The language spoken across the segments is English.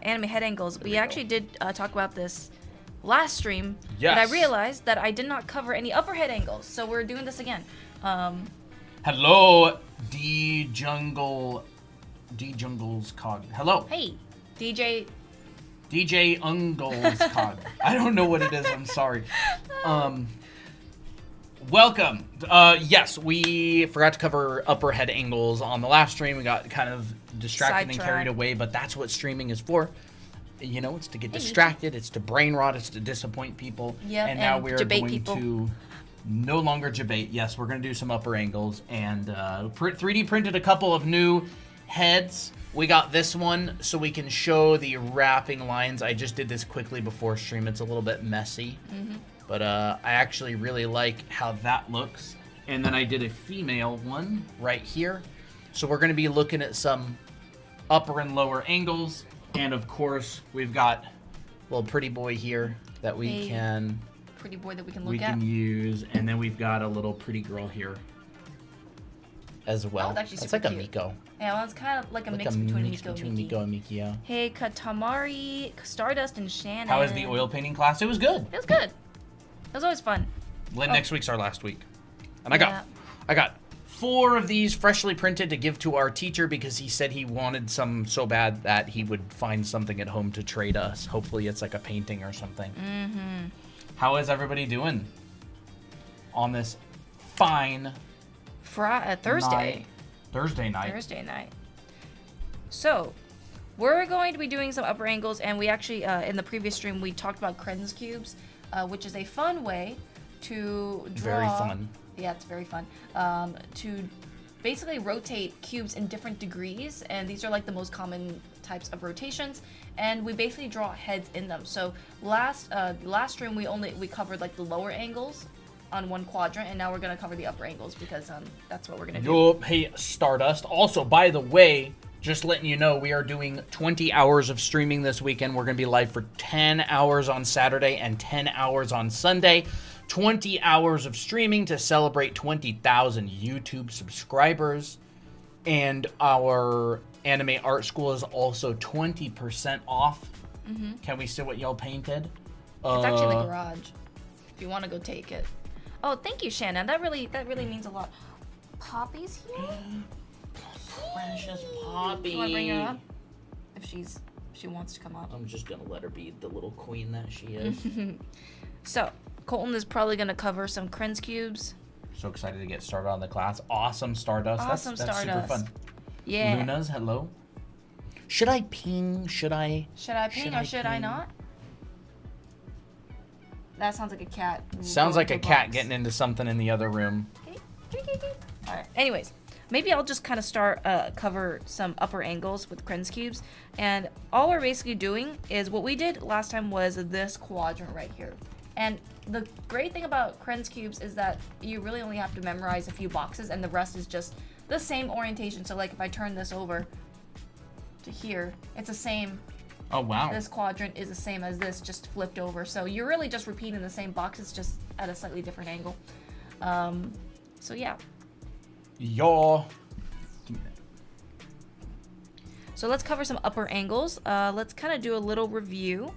anime head angles. We actually did talk about this last stream, Yes. but I realized that I did not cover any upper head angles, so we're doing this again. Hello, Jungle's Cog. Hello. Hey, DJ Ungle's Cog. I don't know what it is. I'm sorry. Welcome. Yes, we forgot to cover upper head angles on the last stream. We got kind of distracted and carried away, but that's what streaming is for. You know, it's to get distracted, it's to brain rot, it's to disappoint people. Yep, and now we're going people. to no longer debate. Yes, we're going to do some upper angles and 3D printed a couple of new heads. We got this one so we can show the wrapping lines. I just did this quickly before stream. It's a little bit messy, but I actually really like how that looks. And then I did a female one right here. So we're going to be looking at some upper and lower angles. And of course, we've got a little pretty boy here that we can use, and then we've got a little pretty girl here as well. Oh, that's actually it's super like cute. a Miko. Yeah, well, it's kind of like a mix between Miko and Miki. Yeah. Hey, Katamari, Stardust, and Shannon. How was the oil painting class? It was good. It was good. It was always fun. Next week's our last week, and I got 4 of these freshly printed to give to our teacher because he said he wanted some so bad that he would find something at home to trade us. Hopefully it's like a painting or something. How is everybody doing on this fine Thursday night? So we're going to be doing some upper angles, and we actually in the previous stream we talked about Krenz cubes, which is a fun way to draw. Very fun. Yeah, it's very fun. To basically rotate cubes in different degrees, and these are like the most common types of rotations, and we basically draw heads in them. So last stream we covered like the lower angles on one quadrant, and now we're gonna cover the upper angles because that's what we're gonna do. Hey, Stardust. Also, by the way, just letting you know, we are doing 20 hours of streaming this weekend. We're gonna be live for 10 hours on Saturday and 10 hours on Sunday. 20 hours of streaming to celebrate 20,000 YouTube subscribers. And our anime art school is also 20% off. Can we see what y'all painted? It's actually in the garage. If you want to go take it. Oh, thank you, Shannon. That really means a lot. Poppy's here? Precious Poppy. You want to bring her up? If she wants to come up. I'm just going to let her be the little queen that she is. So, Colton is probably going to cover some Krenz cubes. So excited to get started on the class. Awesome, Stardust. That's super fun. Yeah. Luna's, hello. Should I ping? Should I ping or should I not? That sounds like a cat. Sounds like a cat getting into something in the other room. Alright, anyways. Maybe I'll just kind of cover some upper angles with Krenz cubes. And all we're basically doing is what we did last time was this quadrant right here. And the great thing about Krenz cubes is that you really only have to memorize a few boxes, and the rest is just the same orientation. So like if I turn this over to here, it's the same. Oh, wow. This quadrant is the same as this, just flipped over. So you're really just repeating the same boxes, just at a slightly different angle. So yeah. So let's cover some upper angles. Let's kind of do a little review.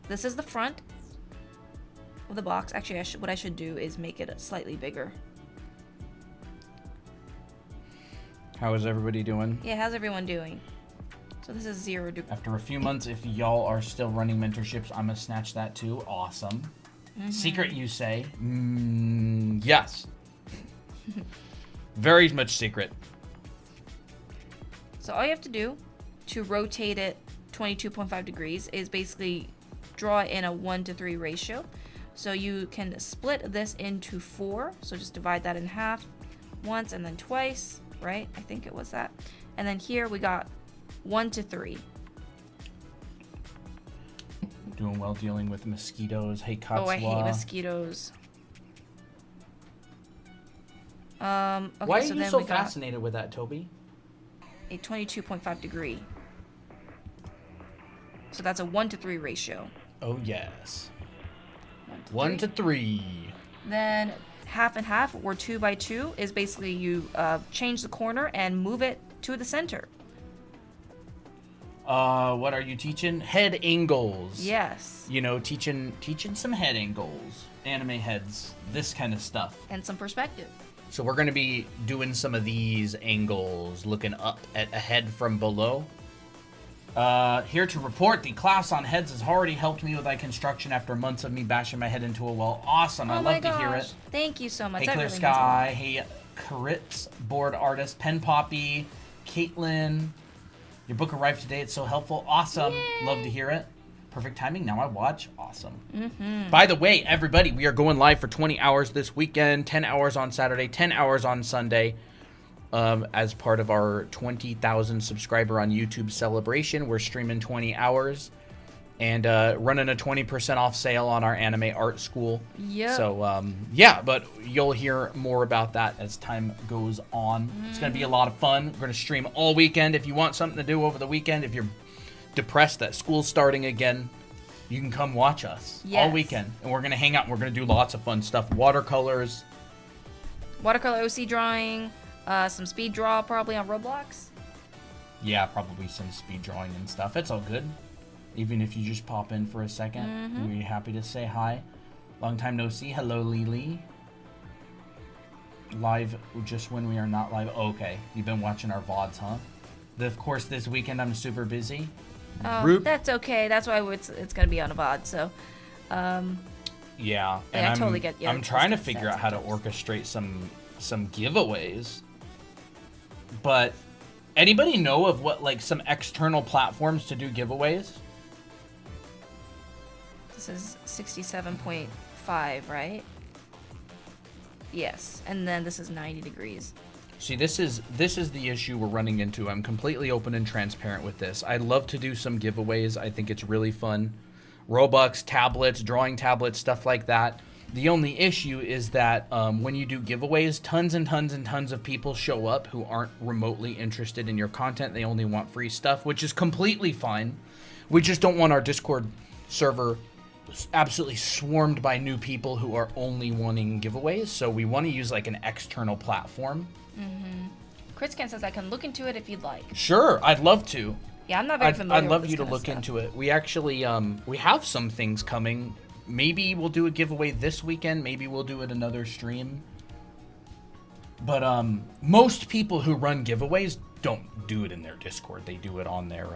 This is the front of the box. Actually, what I should do is make it slightly bigger. How is everybody doing? Yeah, how's everyone doing? So this is 0 degree. After a few months, if y'all are still running mentorships, I'm gonna snatch that too. Awesome. Secret, you say? Yes. Very much secret. So all you have to do to rotate it 22.5 degrees is basically draw it in a 1:3 ratio. So you can split this into 4. So just divide that in half once and then twice, right? I think it was that. And then here we got 1:3. Doing well dealing with mosquitoes. Hey, Katsuwa. Oh, I hate mosquitoes. Okay, Why are so you then so we got fascinated with that, Toby? a 22.5 degree. So that's a 1:3 ratio. Oh, yes. 1 to 3. Then half and half, or 2 by 2, is basically you change the corner and move it to the center. What are you teaching? Head angles. Yes. You know, teaching some head angles, anime heads, this kind of stuff. And some perspective. So we're going to be doing some of these angles, looking up at a head from below. Here to report, the class on heads has already helped me with my construction after months of me bashing my head into a wall. Awesome. I love to hear it. Thank you so much. Hey, That Clear really Sky. means Hey, Karitz, board artist. Pen Poppy. Caitlin. Your book arrived today. It's so helpful. Awesome. Yay. Love to hear it. Perfect timing. Now I watch. Awesome. Mm-hmm. By the way, everybody, we are going live for 20 hours this weekend, 10 hours on Saturday, 10 hours on Sunday. As part of our 20,000 subscriber on YouTube celebration, we're streaming 20 hours and running a 20% off sale on our anime art school. Yep. So, yeah, but you'll hear more about that as time goes on. It's going to be a lot of fun. We're going to stream all weekend. If you want something to do over the weekend, if you're depressed that school's starting again, you can come watch us all weekend. And we're going to hang out and we're going to do lots of fun stuff. Watercolors. Watercolor OC drawing. Some speed draw probably on Roblox. Yeah, probably some speed drawing and stuff. It's all good. Even if you just pop in for a second, we're happy to say hi. Long time no see. Hello, Lily. Live just when we are not live. Okay, you've been watching our VODs, huh? Of course, this weekend I'm super busy. Oh, that's okay. That's why it's going to be on a VOD. So, yeah, and I totally get. Yeah, I'm trying to figure out how to orchestrate some giveaways. But anybody know of what like some external platforms to do giveaways? This is 67.5, right? Yes, and then this is 90 degrees. See, this is the issue we're running into. I'm completely open and transparent with this. I'd love to do some giveaways. I think it's really fun. Robux, tablets, drawing tablets, stuff like that. The only issue is that when you do giveaways, tons and tons and tons of people show up who aren't remotely interested in your content. They only want free stuff, which is completely fine. We just don't want our Discord server absolutely swarmed by new people who are only wanting giveaways. So we want to use like an external platform. Kritzcan says I can look into it if you'd like. Sure, I'd love to. Yeah, I'm not very familiar I'd love with you this to kind of look stuff. into it. We actually we have some things coming. Maybe we'll do a giveaway this weekend. Maybe we'll do it another stream. But most people who run giveaways don't do it in their Discord. They do it on their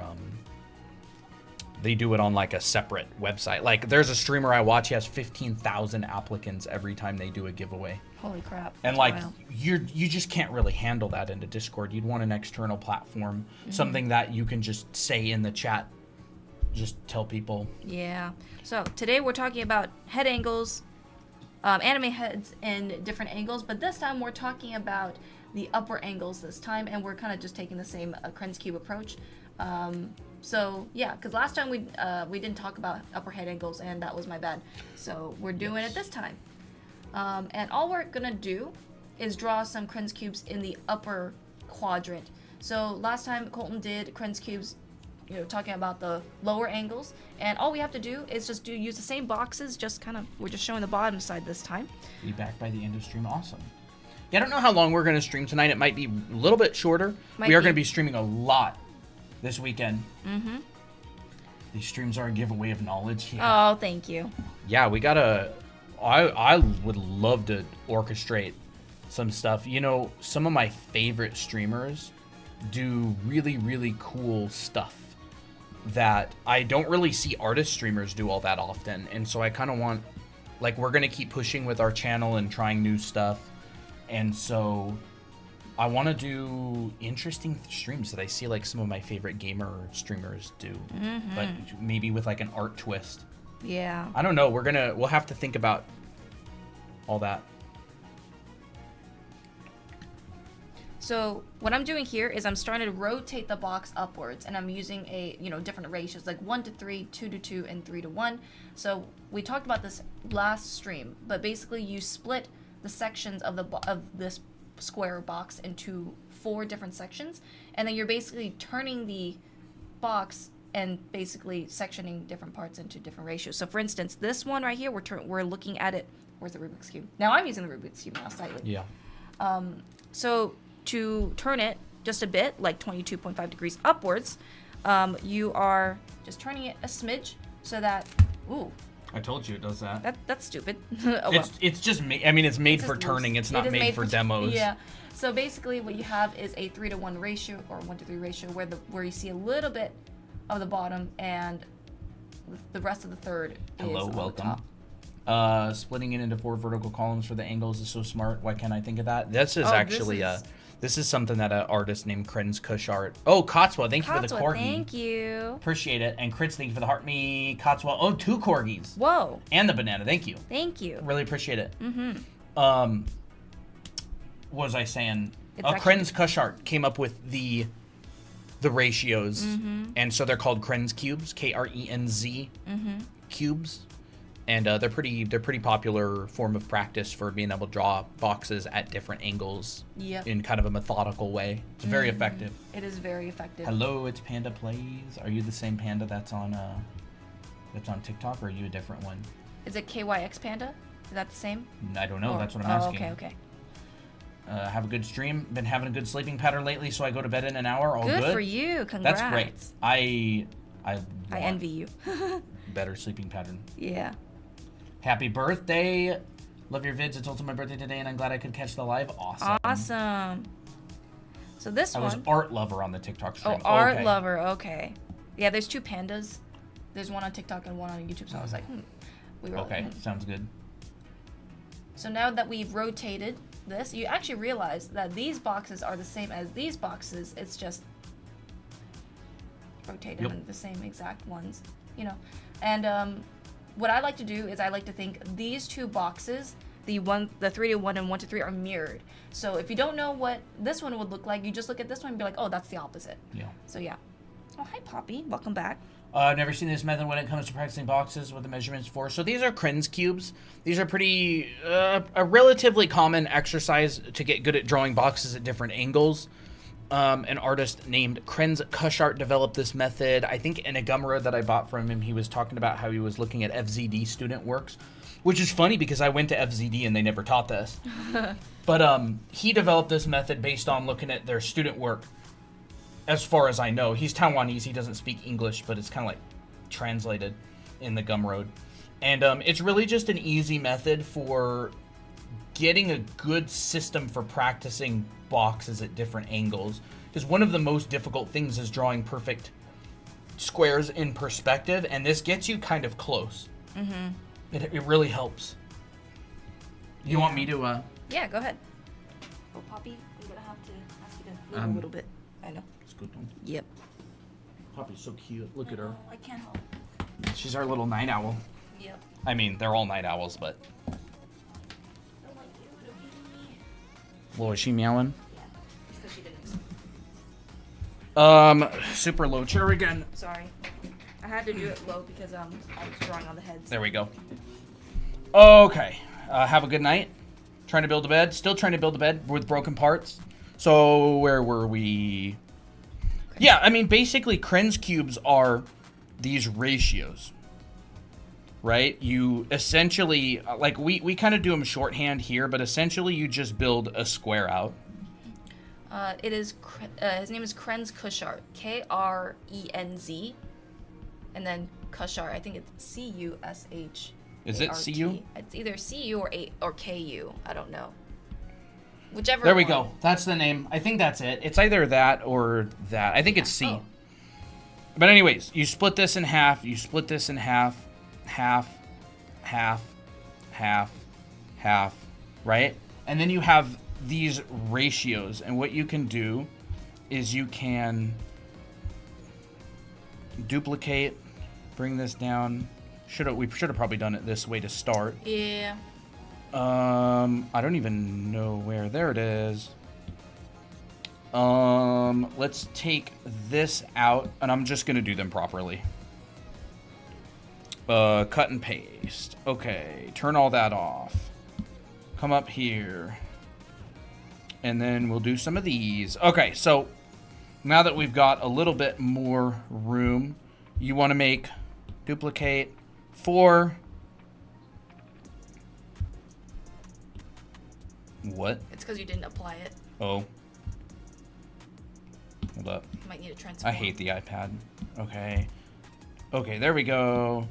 they do it on like a separate website. Like there's a streamer I watch, he has 15,000 applicants every time they do a giveaway. Holy crap. And that's like wild. you just can't really handle that into Discord. You'd want an external platform, something that you can just say in the chat. Just tell people. Yeah. So today we're talking about head angles, anime heads in different angles, but this time we're talking about the upper angles this time, and we're kind of just taking the same Krenz cube approach. So yeah, because last time we didn't talk about upper head angles, and that was my bad. So we're doing it this time. And all we're gonna do is draw some Krenz cubes in the upper quadrant. So last time Colton did Krenz cubes, you know, talking about the lower angles, and all we have to do is just use the same boxes, just kind of, we're just showing the bottom side this time. Be back by the end of stream. Awesome. Yeah, I don't know how long we're going to stream tonight. It might be a little bit shorter. We are going to be streaming a lot this weekend. These streams are a giveaway of knowledge. Yeah. Oh, thank you. Yeah, we gotta. I would love to orchestrate some stuff. You know, some of my favorite streamers do really, really cool stuff that I don't really see artist streamers do all that often. And so I kind of want, like, we're gonna keep pushing with our channel and trying new stuff. And so I want to do interesting streams that I see like some of my favorite gamer streamers do, but maybe with like an art twist. Yeah. I don't know. We'll have to think about all that. So what I'm doing here is I'm starting to rotate the box upwards, and I'm using a, you know, different ratios like 1 to 3, 2 to 2, and 3 to 1. So we talked about this last stream, but basically you split the sections of this square box into 4 different sections, and then you're basically turning the box and basically sectioning different parts into different ratios. So for instance, this one right here, we're looking at it. Where's the Rubik's Cube? Now I'm using the Rubik's Cube now slightly. Yeah. So to turn it just a bit, like 22.5 degrees upwards, you are just turning it a smidge so that, ooh, I told you it does that. that's stupid. Oh, well. It's just I mean, it's made It's for just turning. loose. It's not It is made for demos. Yeah. So basically, what you have is a 3-to-1 ratio or 1-to-3 ratio, where you see a little bit of the bottom and the rest of the third Hello, is on welcome. the top. Splitting it into 4 vertical columns for the angles is so smart. Why can't I think of that? This is Oh, actually this is something that an artist named Krenz Art. Oh, Cotswold, thank you for the Cotswold, corgi. thank you. Appreciate it. And Kritz, thank you for the heart me. Cotswold, oh, 2 corgis. Whoa. And the banana, thank you. Thank you. Really appreciate it. Mm-hmm. What was I saying? It's actually- Krenz Art came up with the ratios, and so they're called Krenz cubes, Krenz cubes, and they're pretty popular form of practice for being able to draw boxes at different angles Yep. in kind of a methodical way. It's very effective. It is very effective. Hello, it's Panda Plays. Are you the same Panda that's on TikTok, or are you a different one? Is it KYX Panda? Is that the same? I don't know. Or- That's what I'm oh, asking. okay. Have a good stream. Been having a good sleeping pattern lately, so I go to bed in an hour. All Good good for you. Congrats. That's great. I I want envy you. better sleeping pattern. Yeah. Happy birthday! Love your vids. It's also my birthday today, and I'm glad I could catch the live. Awesome. Awesome. So this I one. was art lover on the TikTok stream. Oh, art okay. lover. Okay. Yeah, there's 2 pandas. There's one on TikTok and one on YouTube. So I was like, we were. Okay, sounds good. So now that we've rotated this, you actually realize that these boxes are the same as these boxes. It's just rotated Yep. in the same exact ones, you know. And what I like to do is I like to think these 2 boxes, the 3-to-1 and 1-to-3, are mirrored. So if you don't know what this one would look like, you just look at this one and be like, oh, that's the opposite. Yeah. So yeah. Oh, hi Poppy. Welcome back. I've never seen this method when it comes to practicing boxes with the measurements for. So these are Krenz cubes. These are pretty a relatively common exercise to get good at drawing boxes at different angles. An artist named Krenz Art developed this method. I think in a Gumroad that I bought from him, he was talking about how he was looking at FZD student works, which is funny because I went to FZD and they never taught this. But he developed this method based on looking at their student work. As far as I know, he's Taiwanese. He doesn't speak English, but it's kind of like translated in the Gumroad. And it's really just an easy method for getting a good system for practicing boxes at different angles. Because one of the most difficult things is drawing perfect squares in perspective, and this gets you kind of close. Mm-hmm. It really helps. You want me to... Yeah, go ahead. Oh, Poppy, I'm going to have to ask you to move a little bit. I know. Good one. Yep. Poppy's so cute. Look at her. I can't help. She's our little night owl. Yep. I mean, they're all night owls, but... Well, is she meowing? Yeah. It's because she didn't. Super low chair again. Sorry. I had to do it low because I was drawing on the heads. There we go. Okay. Have a good night. Trying to build a bed. Still trying to build a bed with broken parts. So, where were we? Yeah, I mean, basically, Krenz cubes are these ratios, right? You essentially, like, we kind of do them shorthand here, but essentially you just build a square out. It is, his name is Krenz Art. Krenz. And then Kushart, I think it's Cush. Is it CU? It's either CU or KU. I don't know. Whichever There we one. go. That's the name. I think that's it. It's either that or that. I think it's C. Oh. But anyways, you split this in half. You split this in half, half, half, half, half, right? And then you have these ratios. And what you can do is you can duplicate, bring this down. We should have probably done it this way to start. Yeah. I don't even know where. There it is. Let's take this out, and I'm just gonna do them properly. Cut and paste. Okay, turn all that off. Come up here. And then we'll do some of these. Okay, so now that we've got a little bit more room, you want to make duplicate 4. What? It's because you didn't apply it. Oh. Hold up. Might need to transform. I hate the iPad. Okay. Okay, there we go.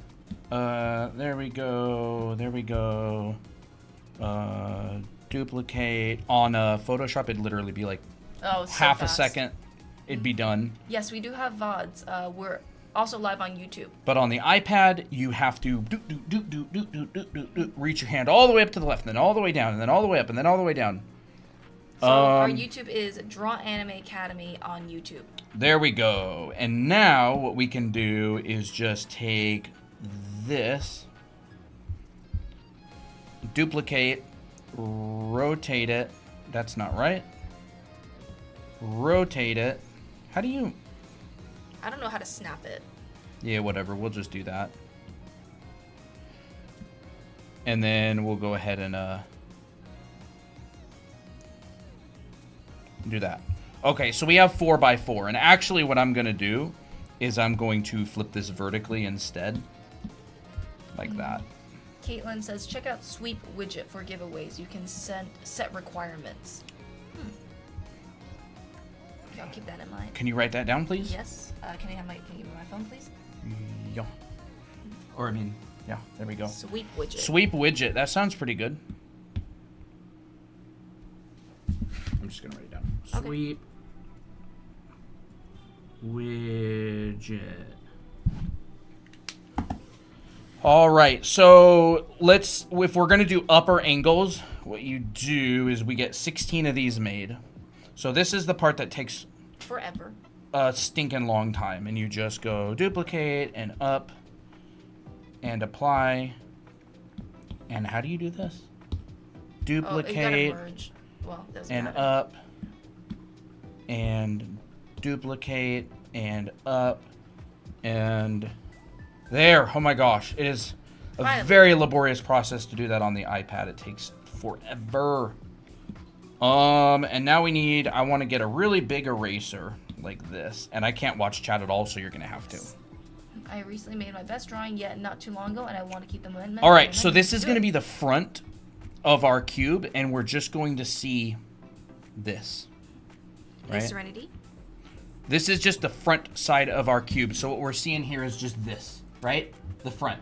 There we go. There we go. Duplicate. On Photoshop, it'd literally be like half a second. It'd be done. Yes, we do have VODs. We're also live on YouTube. But on the iPad, you have to reach your hand all the way up to the left, and then all the way down, and then all the way up, and then all the way down. So our YouTube is Draw Anime Academy on YouTube. There we go. And now what we can do is just take this, duplicate, rotate it. That's not right. Rotate it. How do you... I don't know how to snap it. Yeah, whatever. We'll just do that. And then we'll go ahead and do that. Okay, so we have 4x4. And actually what I'm going to do is I'm going to flip this vertically instead. Like that. Caitlin says, check out Sweep widget for giveaways. You can set requirements. Okay, I'll keep that in mind. Can you write that down, please? Yes. Can you give me my phone, please? Yeah. Or, I mean, yeah, there we go. Sweep widget. Sweep widget. That sounds pretty good. I'm just going to write it down. Okay. Sweep widget. All right, so if we're going to do upper angles, what you do is we get 16 of these made. So this is the part that takes forever. A stinking long time. And you just go duplicate and up and apply. And how do you do this? Duplicate merge. Well, and up and duplicate and up and there. Oh my gosh. It is a very laborious process to do that on the iPad. It takes forever. And now I want to get a really big eraser like this. And I can't watch chat at all, so you're going to have to. I recently made my best drawing yet not too long ago, and I want to keep them in. All right, so this is going to be the front of our cube, and we're just going to see this. Right? Serenity? This is just the front side of our cube. So what we're seeing here is just this, right? The front.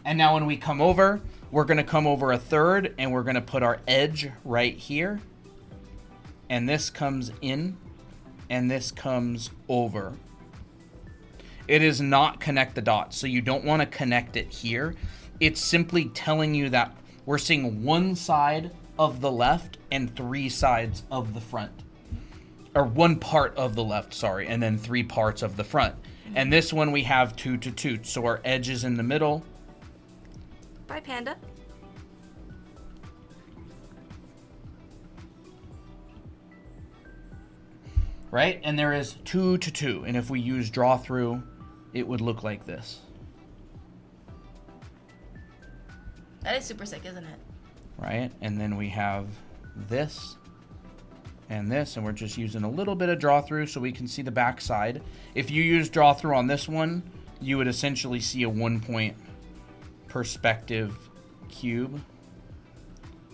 And now when we come over, we're going to come over a third, and we're going to put our edge right here. And this comes in, and this comes over. It is not connect the dots, so you don't want to connect it here. It's simply telling you that we're seeing one side of the left and 3 sides of the front. Or one part of the left, sorry, and then 3 parts of the front. And this one we have 2 to 2, so our edge is in the middle. Bye, Panda. Right? And there is 2 to 2. And if we use draw through, it would look like this. That is super sick, isn't it? Right? And then we have this and this, and we're just using a little bit of draw through so we can see the back side. If you use draw through on this one, you would essentially see a 1-point perspective cube.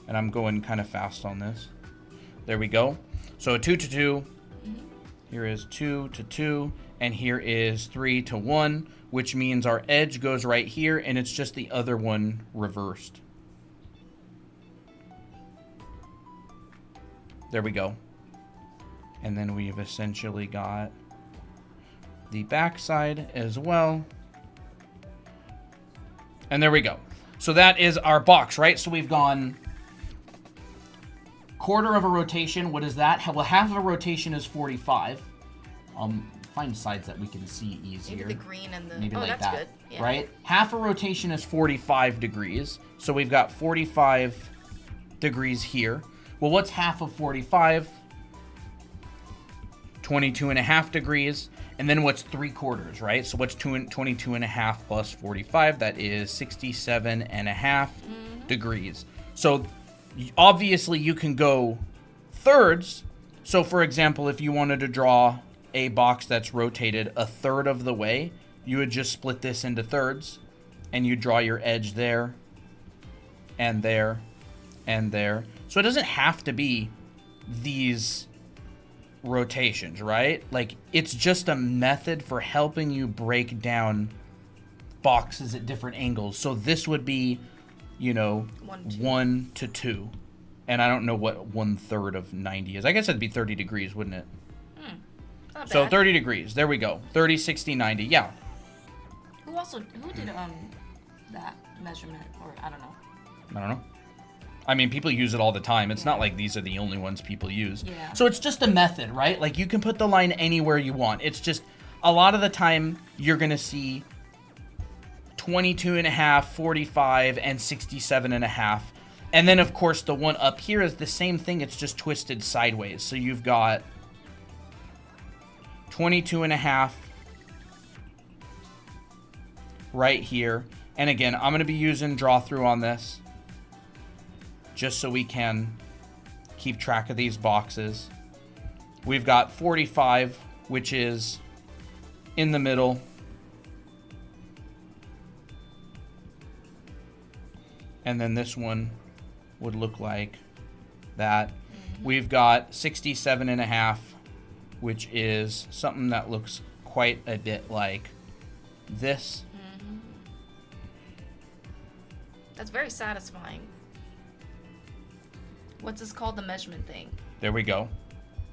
And I'm going kind of fast on this. There we go. So a 2 to 2. Here is 2 to 2, and here is 3 to 1, which means our edge goes right here, and it's just the other one reversed. There we go. And then we've essentially got the back side as well. And there we go. So that is our box, right? So we've gone quarter of a rotation. What is that? Well, half of a rotation is 45. Find sides that we can see easier. Maybe the green and the... Maybe like that's that, good. Yeah. right? Half a rotation is 45 degrees. So we've got 45 degrees here. Well, what's half of 45? 22.5 degrees. And then what's 3/4, right? So what's 22.5 plus 45? That is 67.5 degrees. So obviously you can go thirds. So for example, if you wanted to draw a box that's rotated a third of the way, you would just split this into thirds, and you draw your edge there, and there, and there. So it doesn't have to be these rotations, right? Like, it's just a method for helping you break down boxes at different angles. So this would be, you know, 1 to 2. And I don't know what 1/3 of 90 is. I guess it'd be 30 degrees, wouldn't it? Not So bad. 30 degrees. There we go. 30, 60, 90. Yeah. Who did that measurement, or I don't know. I don't know. I mean, people use it all the time. It's not like these are the only ones people use. Yeah. So it's just a method, right? Like, you can put the line anywhere you want. It's just a lot of the time you're going to see 22.5, 45, and 67.5. And then, of course, the one up here is the same thing. It's just twisted sideways. So you've got 22.5 right here. And again, I'm going to be using draw through on this just so we can keep track of these boxes. We've got 45, which is in the middle. And then this one would look like that. We've got 67.5, which is something that looks quite a bit like this. That's very satisfying. What's this called? The measurement thing. There we go.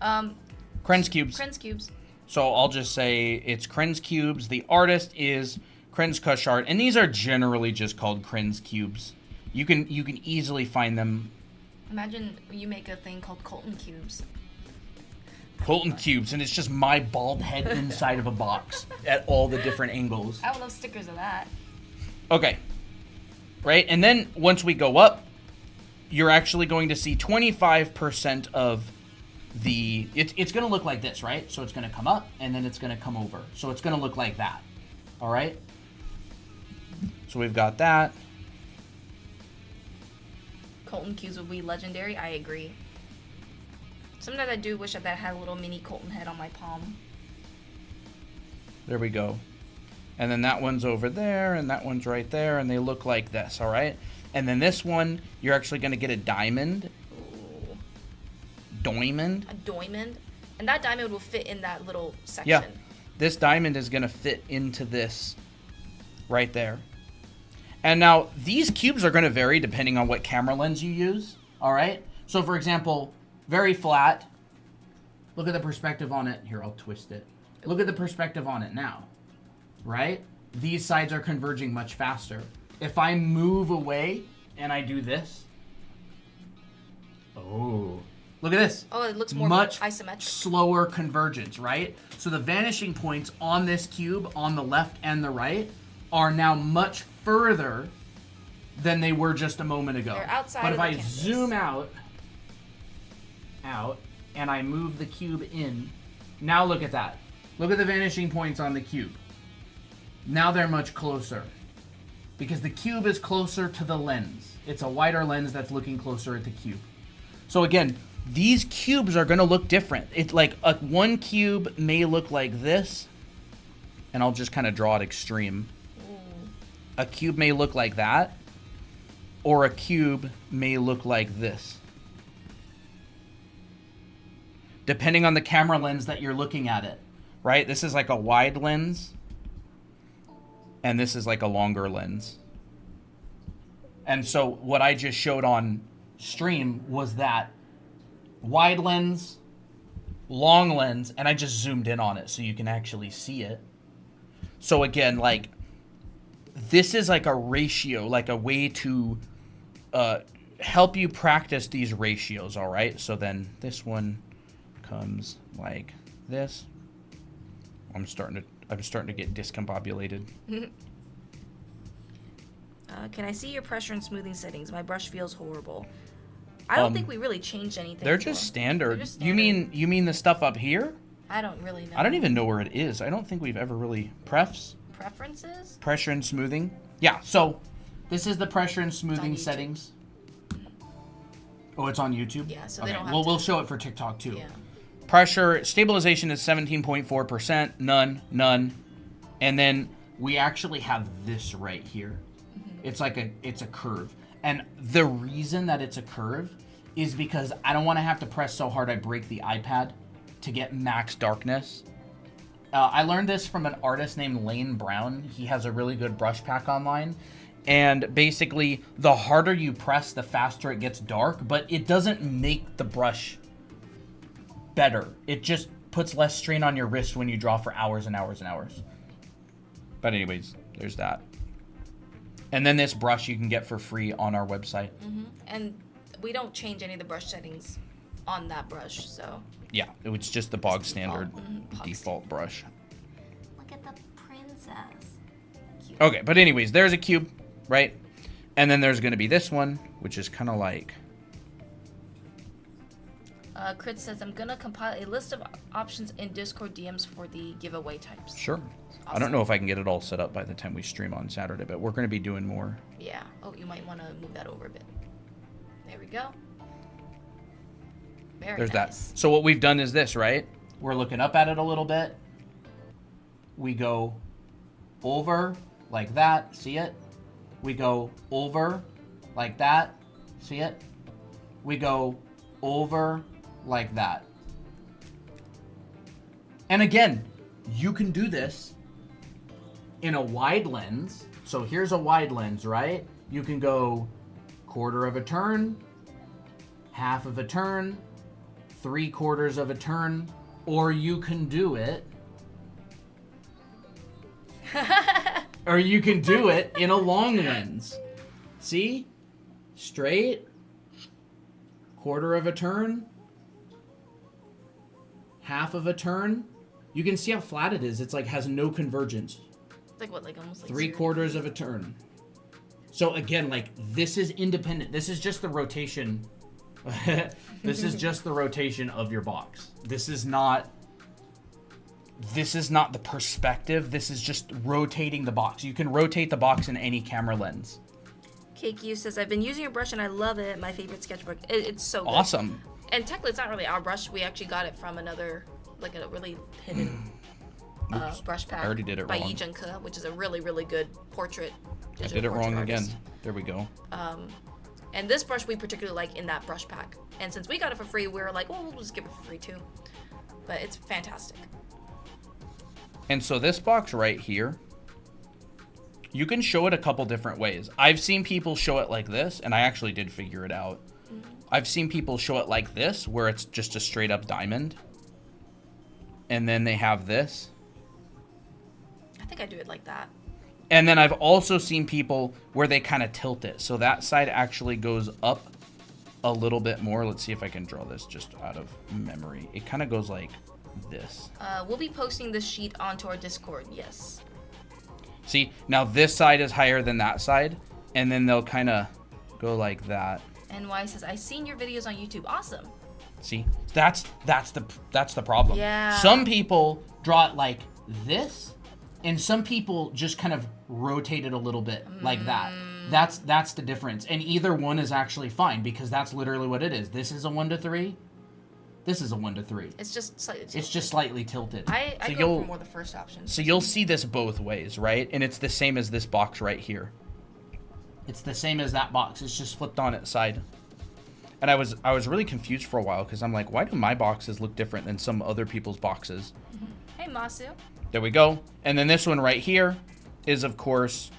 Krenz cubes. Krenz cubes. So I'll just say it's Krenz cubes. The artist is Krenz Kushart, and these are generally just called Krenz cubes. You can easily find them. Imagine you make a thing called Colton cubes. Colton cubes, and it's just my bald head inside of a box at all the different angles. I would love stickers of that. Okay. Right? And then once we go up, you're actually going to see 25% of the... It's going to look like this, right? So it's going to come up, and then it's going to come over. So it's going to look like that. All right? So we've got that. Colton cubes would be legendary. I agree. Sometimes I do wish that I had a little mini Colton head on my palm. There we go. And then that one's over there, and that one's right there, and they look like this, all right? And then this one, you're actually going to get a diamond. Ooh. Diamond. A diamond? And that diamond will fit in that little section. Yeah. This diamond is going to fit into this right there. And now, these cubes are going to vary depending on what camera lens you use, all right? So, for example, very flat. Look at the perspective on it. Here, I'll twist it. Look at the perspective on it now, right? These sides are converging much faster. If I move away and I do this, oh, look at this. Oh, it looks more much isometric. Slower convergence, right? So the vanishing points on this cube on the left and the right are now much further than they were just a moment ago. They're outside but of if the I canvas. zoom out, and I move the cube in, now look at that. Look at the vanishing points on the cube. Now they're much closer. Because the cube is closer to the lens. It's a wider lens that's looking closer at the cube. So again, these cubes are going to look different. It's like one cube may look like this, and I'll just kind of draw it extreme. A cube may look like that, or a cube may look like this. Depending on the camera lens that you're looking at it, right? This is like a wide lens, and this is like a longer lens. And so what I just showed on stream was that wide lens, long lens, and I just zoomed in on it so you can actually see it. So again, like, this is like a ratio, like a way to help you practice these ratios, all right? So then this one comes like this. I'm starting to get discombobulated. Can I see your pressure and smoothing settings? My brush feels horrible. I don't think we really changed anything. They're to just them. standard. They're just You mean the stuff up here? I don't really know. I don't even know where it is. I don't think we've ever really Preferences? pressure and smoothing. Yeah, so this is the pressure and smoothing YouTube. settings. Oh, it's on YouTube? Yeah, so they don't have well, to- we'll show it for TikTok too. Yeah. Pressure, stabilization is 17.4%, none. And then we actually have this right here. It's like it's a curve. And the reason that it's a curve is because I don't want to have to press so hard I break the iPad. to get max darkness. I learned this from an artist named Lane Brown. He has a really good brush pack online. And basically, the harder you press, the faster it gets dark. But it doesn't make the brush better. It just puts less strain on your wrist when you draw for hours and hours and hours. But anyways, there's that. And then this brush you can get for free on our website. And we don't change any of the brush settings on that brush, so. Yeah, it's just the bog standard default. default brush. Look at the princess. Cute. Okay, but anyways, there's a cube, right? And then there's going to be this one, which is kind of like... Krenz says, I'm going to compile a list of options in Discord DMs for the giveaway types. Sure. I don't know if I can get it all set up by the time we stream on Saturday, but we're going to be doing more. Yeah. Oh, you might want to move that over a bit. There we go. Very There's nice. that. So what we've done is this, right? We're looking up at it a little bit. We go over like that. See it? We go over like that. See it? We go over like that. And again, you can do this in a wide lens. So here's a wide lens, right? You can go quarter of a turn, half of a turn, 3/4 of a turn, or you can do it or you can do it in a long lens. See? Straight, quarter of a turn, half of a turn. You can see how flat it is. It's like has no convergence. Like what? Like almost like 3/4 of a turn. So again, like this is independent. This is just the rotation. This is just the rotation of your box. This is not the perspective. This is just rotating the box. You can rotate the box in any camera lens. KQ says, I've been using your brush and I love it. My favorite sketchbook. It's so good. Awesome. And technically, it's not really our brush. We actually got it from another, like a really hidden brush pack. I already did it by wrong. Yi Jun-ke, which is a really, really good portrait. I did it wrong artist. again. There we go. And this brush we particularly like in that brush pack. And since we got it for free, we were like, well, we'll just give it for free too. But it's fantastic. And so this box right here, you can show it a couple different ways. I've seen people show it like this, and I actually did figure it out. I've seen people show it like this, where it's just a straight up diamond. And then they have this. I think I do it like that. And then I've also seen people where they kind of tilt it. So that side actually goes up a little bit more. Let's see if I can draw this just out of memory. It kind of goes like this. We'll be posting this sheet onto our Discord, yes. See, now this side is higher than that side. And then they'll kind of go like that. NY says, I've seen your videos on YouTube. Awesome. See, that's the problem. Yeah. Some people draw it like this, and some people just kind of rotate it a little bit like that. That's the difference. And either one is actually fine because that's literally what it is. This is a 1 to 3. This is a 1 to 3. It's just slightly tilted. It's just slightly tilted. I So go for more the first option. So you'll see this both ways, right? And it's the same as this box right here. It's the same as that box. It's just flipped on its side. And I was really confused for a while because I'm like, why do my boxes look different than some other people's boxes? Hey, Masu. There we go. And then this one right here is, of course...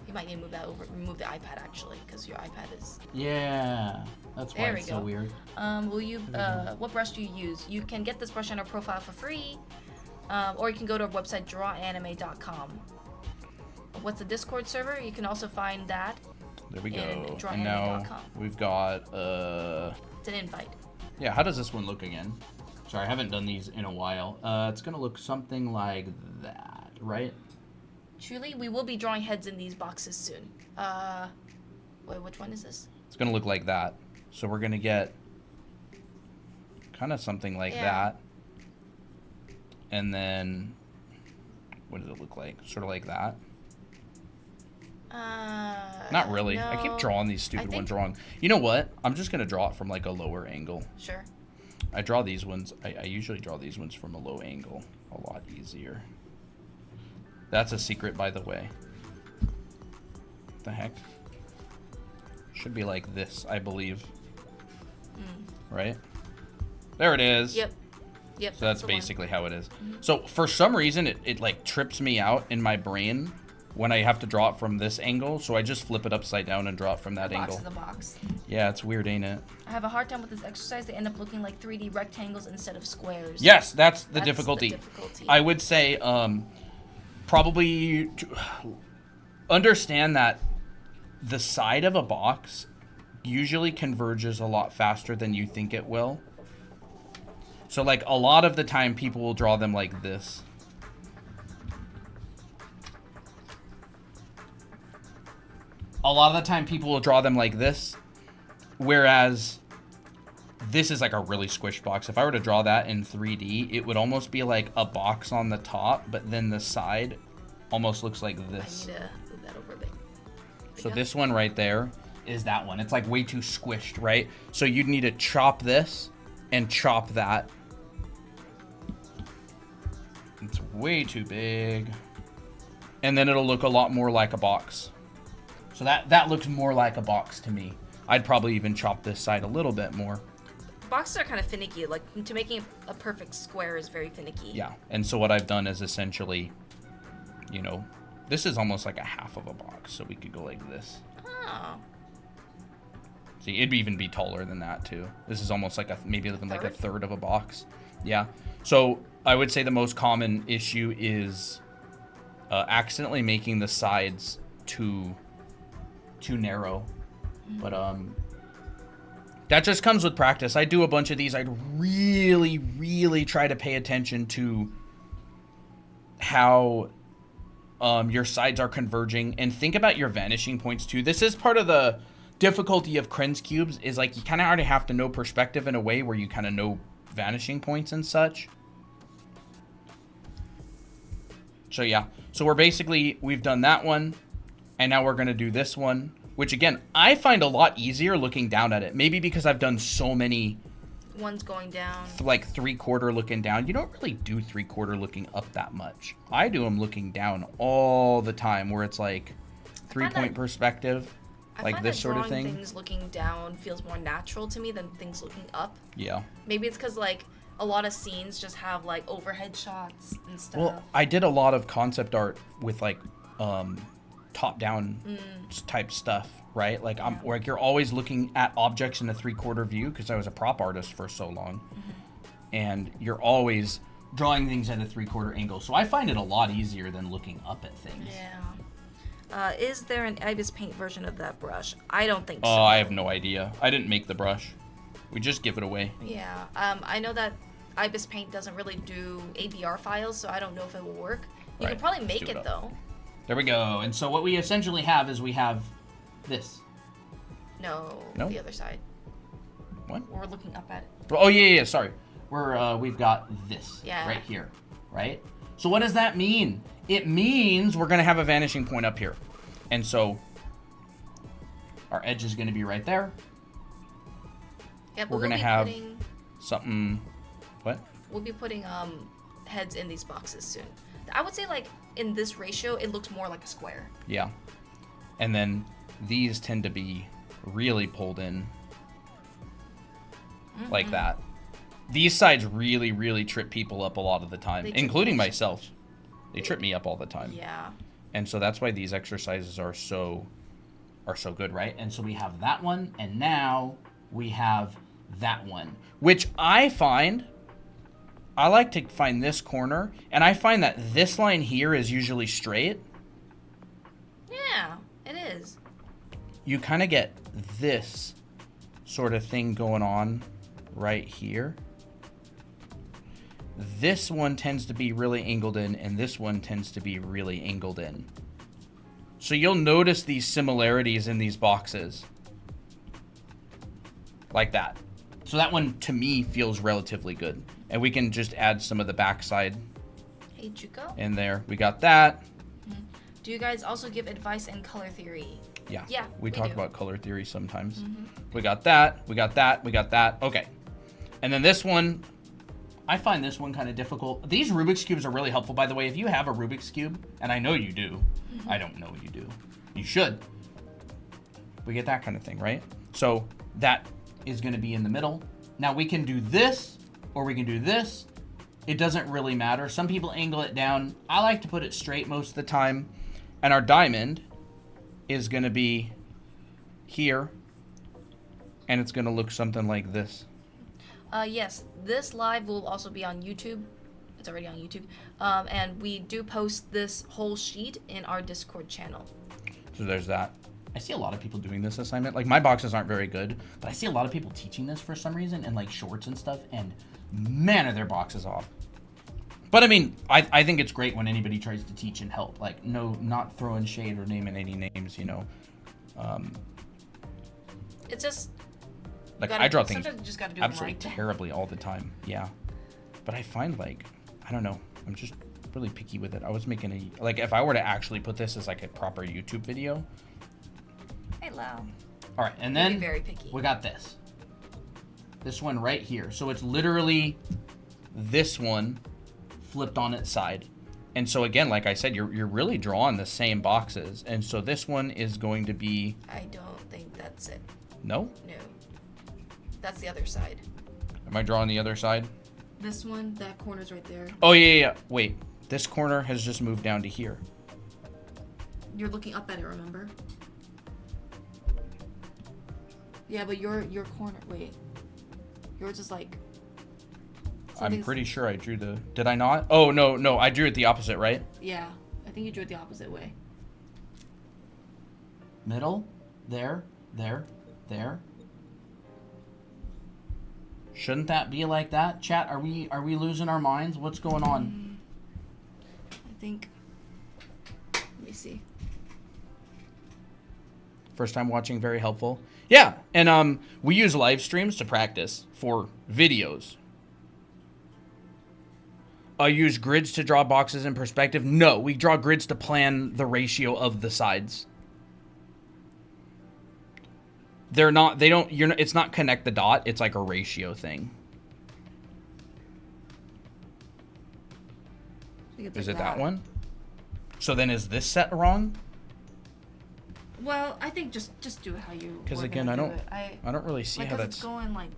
You might need to move that over. Remove the iPad, actually, because your iPad is... Yeah. That's why There we it's so go. weird. What brush do you use? You can get this brush on our profile for free, or you can go to our website, drawanime.com. What's the Discord server? You can also find that. There we go. And And now drawanime.com. we've got... It's an invite. Yeah, how does this one look again? Sorry, I haven't done these in a while. It's going to look something like that, right? Truly, we will be drawing heads in these boxes soon. Wait, which one is this? It's going to look like that. So we're going to get kind of something like that. And then, what does it look like? Sort of like that. Not really. No. I keep drawing these stupid I think- ones wrong. You know what? I'm just going to draw it from like a lower angle. Sure. I draw these ones. I usually draw these ones from a low angle. A lot easier. That's a secret, by the way. What the heck? Should be like this, I believe. Right? There it is. Yep. Yep. So that's the one. basically how it is. So for some reason, it like trips me out in my brain when I have to draw it from this angle. So I just flip it upside down and draw it from that angle. Box is a box. Yeah, it's weird, ain't it? I have a hard time with this exercise. They end up looking like 3D rectangles instead of squares. Yes, that's the That's difficulty. the difficulty. I would say probably understand that the side of a box usually converges a lot faster than you think it will. So like a lot of the time people will draw them like this. A lot of the time people will draw them like this, whereas this is like a really squished box. If I were to draw that in 3D, it would almost be like a box on the top, but then the side almost looks like this. I need to move that over a bit. So this one right there is that one. It's like way too squished, right? So you'd need to chop this and chop that. It's way too big. And then it'll look a lot more like a box. So that looks more like a box to me. I'd probably even chop this side a little bit more. Boxes are kind of finicky. Like, to making a perfect square is very finicky. Yeah, and so what I've done is essentially, you know, this is almost like a half of a box, so we could go like this. Oh. See, it'd even be taller than that too. This is almost like maybe even like a third of a box. Yeah. So I would say the most common issue is accidentally making the sides too narrow. But that just comes with practice. I do a bunch of these. I'd really try to pay attention to how your sides are converging, and think about your vanishing points too. This is part of the difficulty of Krenz cubes, is like you kind of already have to know perspective in a way where you kind of know vanishing points and such. So yeah, so we've done that one, and now we're gonna do this one, which again I find a lot easier looking down at it. Maybe because I've done so many one's going down, like 3/4 looking down. You don't really do 3/4 looking up that much. I do them looking down all the time, where it's like 3-point perspective, like this sort of thing. Things looking down feels more natural to me than things looking up. Yeah. Maybe it's because like a lot of scenes just have like overhead shots and stuff. Well, I did a lot of concept art with like top-down type stuff, right? Like I'm like you're always looking at objects in a 3/4 view, because I was a prop artist for so long, and you're always drawing things at a 3/4 angle. So I find it a lot easier than looking up at things. Yeah. Is there an Ibis Paint version of that brush? I don't think so. Oh, I have no idea. I didn't make the brush. We just give it away. Yeah. I know that Ibis Paint doesn't really do ABR files, so I don't know if it will work. You Right. could probably Let's make do it up. though. There we go. And so what we essentially have is we have this. No, No? the other side. What? We're looking up at it. Oh yeah. Sorry. We've got this Yeah. right here, right? So what does that mean? It means we're gonna have a vanishing point up here, and so our edge is gonna be right there. Yeah, but We're gonna have something. What? We'll be putting heads in these boxes soon. I would say like in this ratio, it looks more like a square. Yeah. And then these tend to be really pulled in like that. These sides really trip people up a lot of the time, including myself. They trip me up all the time. Yeah. And so that's why these exercises are so good, right? And so we have that one, and now we have that one, which I like to find this corner, and I find that this line here is usually straight. Yeah, it is. You kind of get this sort of thing going on right here. This one tends to be really angled in, and this one tends to be really angled in. So you'll notice these similarities in these boxes. Like that. So that one, to me, feels relatively good. And we can just add some of the backside Hey, Juco. in there. We got that. Do you guys also give advice in color theory? Yeah. Yeah, We we talk do. about color theory sometimes. We got that. We got that. We got that. Okay. And then this one, I find this one kind of difficult. These Rubik's Cubes are really helpful, by the way. If you have a Rubik's Cube, and I know you do. I don't know you do. You should. We get that kind of thing, right? So that is going to be in the middle. Now we can do this, or we can do this, It doesn't really matter. Some people angle it down. I like to put it straight most of the time. And our diamond is going to be here. And it's going to look something like this. Yes, this live will also be on YouTube. It's already on YouTube. And we do post this whole sheet in our Discord channel. So there's that. I see a lot of people doing this assignment. Like, my boxes aren't very good, but I see a lot of people teaching this for some reason in, like, shorts and stuff, and man, are their boxes off. But, I mean, I think it's great when anybody tries to teach and help. Like, no, not throwing shade or naming any names, you know. It's just... Like, I draw things sometimes you just gotta do absolutely them right. terribly all the time, yeah. But I find, like, I don't know, I'm just really picky with it. I was making a... Like, if I were to actually put this as, like, a proper YouTube video... Hello. All right, and then very picky. we got this. This one right here. So it's literally this one flipped on its side. And so again, like I said, you're really drawing the same boxes. And so this one is going to be... I don't think that's it. No? No. That's the other side. Am I drawing the other side? This one, that corner's right there. Oh, yeah. Wait. This corner has just moved down to here. You're looking up at it, remember? Yeah, but your corner... Wait. Yours is like... I'm pretty sure I drew the... Did I not? Oh, no. I drew it the opposite, right? Yeah. I think you drew it the opposite way. Middle. There. Shouldn't that be like that? Chat, are we losing our minds? What's going on? I think... Let me see. First time watching, very helpful. Yeah, and we use live streams to practice for videos. I use grids to draw boxes in perspective. No, we draw grids to plan the ratio of the sides. It's not connect the dot, it's like a ratio thing. Is it that one? So then is this set wrong? Well, I think just do it how you. Because again, I don't really see how that's it's going like,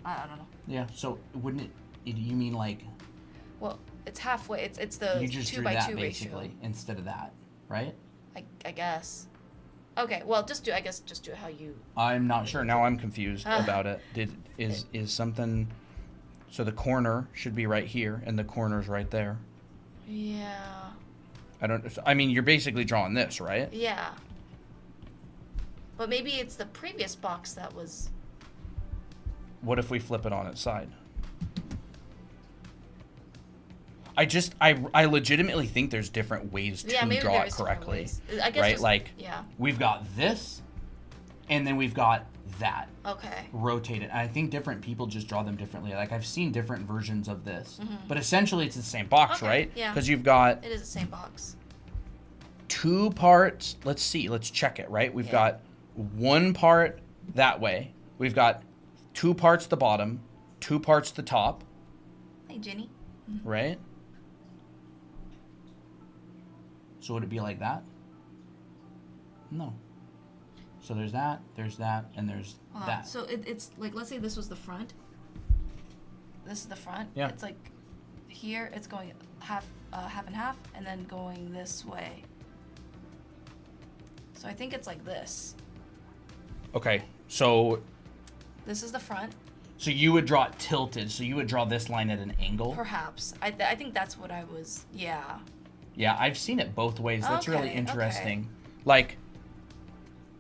I don't know. Yeah. So wouldn't it? You mean like? Well, it's halfway. It's the you just 2 drew by that 2 basically ratio. instead of that, right? I guess. Okay. Well, just do it how you. I'm not sure. Now I'm confused about it. Is something? So the corner should be right here, and the corner's right there. Yeah. I mean, you're basically drawing this, right? Yeah. But maybe it's the previous box that was... What if we flip it on its side? I legitimately think there's different ways to draw it correctly. I guess right? Like, yeah. We've got this, and then we've got that. Okay. Rotated. And I think different people just draw them differently. Like, I've seen different versions of this. Mm-hmm. But essentially, it's the same box, right? Yeah. Because you've got... It is the same box. 2 parts. Let's see. Let's check it, right? We've got 1 part that way. We've got 2 parts the bottom, 2 parts the top. Hey, Jenny. Right? So would it be like that? No. So there's that, and there's that. So it's like, let's say this was the front. This is the front. Yeah. It's like here it's going half and half, and then going this way. So I think it's like this. Okay, so... This is the front. So you would draw it tilted, so you would draw this line at an angle? Perhaps. I think that's what I was, yeah. Yeah, I've seen it both ways. That's really interesting. Okay. Like,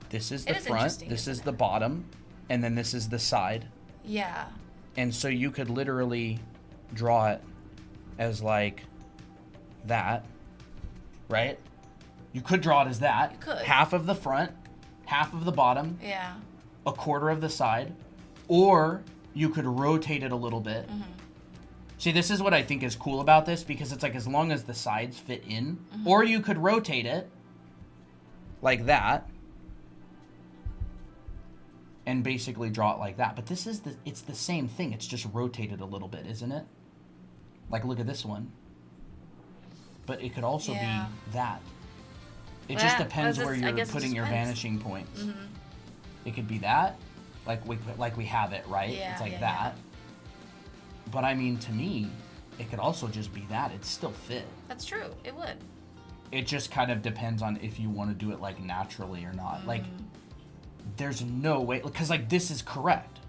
this is the front, this is the bottom, and then this is the side. Yeah. And so you could literally draw it as like that, right? You could draw it as that. You could. Half of the front, half of the bottom. Yeah. A quarter of the side. Or you could rotate it a little bit. Mm-hmm. See, this is what I think is cool about this, because it's like as long as the sides fit in, or you could rotate it like that and basically draw it like that. But this is it's the same thing. It's just rotated a little bit, isn't it? Like, look at this one. But it could also be that. It just depends where you're putting your vanishing points. Mm-hmm. It could be that, like we have it, right? Yeah, it's like that. But I mean, to me, it could also just be that. It'd still fit. That's true. It would. It just kind of depends on if you want to do it like naturally or not. Like, there's no way, because like this is correct.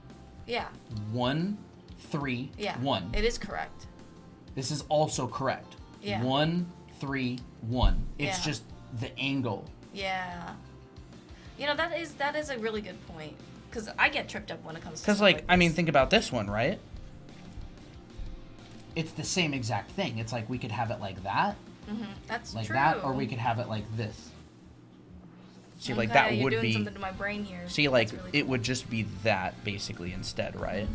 Yeah. 1, 3, Yeah. 1. It is correct. This is also correct. Yeah. 1, 3, 1. It's Yeah. just the angle. Yeah. You know, that is a really good point. Because I get tripped up when it comes to Because stuff like, I mean, this. think about this one, right? It's the same exact thing. It's like we could have it like that. That's Like true. that, or we could have it like this. See, like Okay, that you're would doing be. something to my brain here. See, like That's really it cool. would just be that basically instead, right?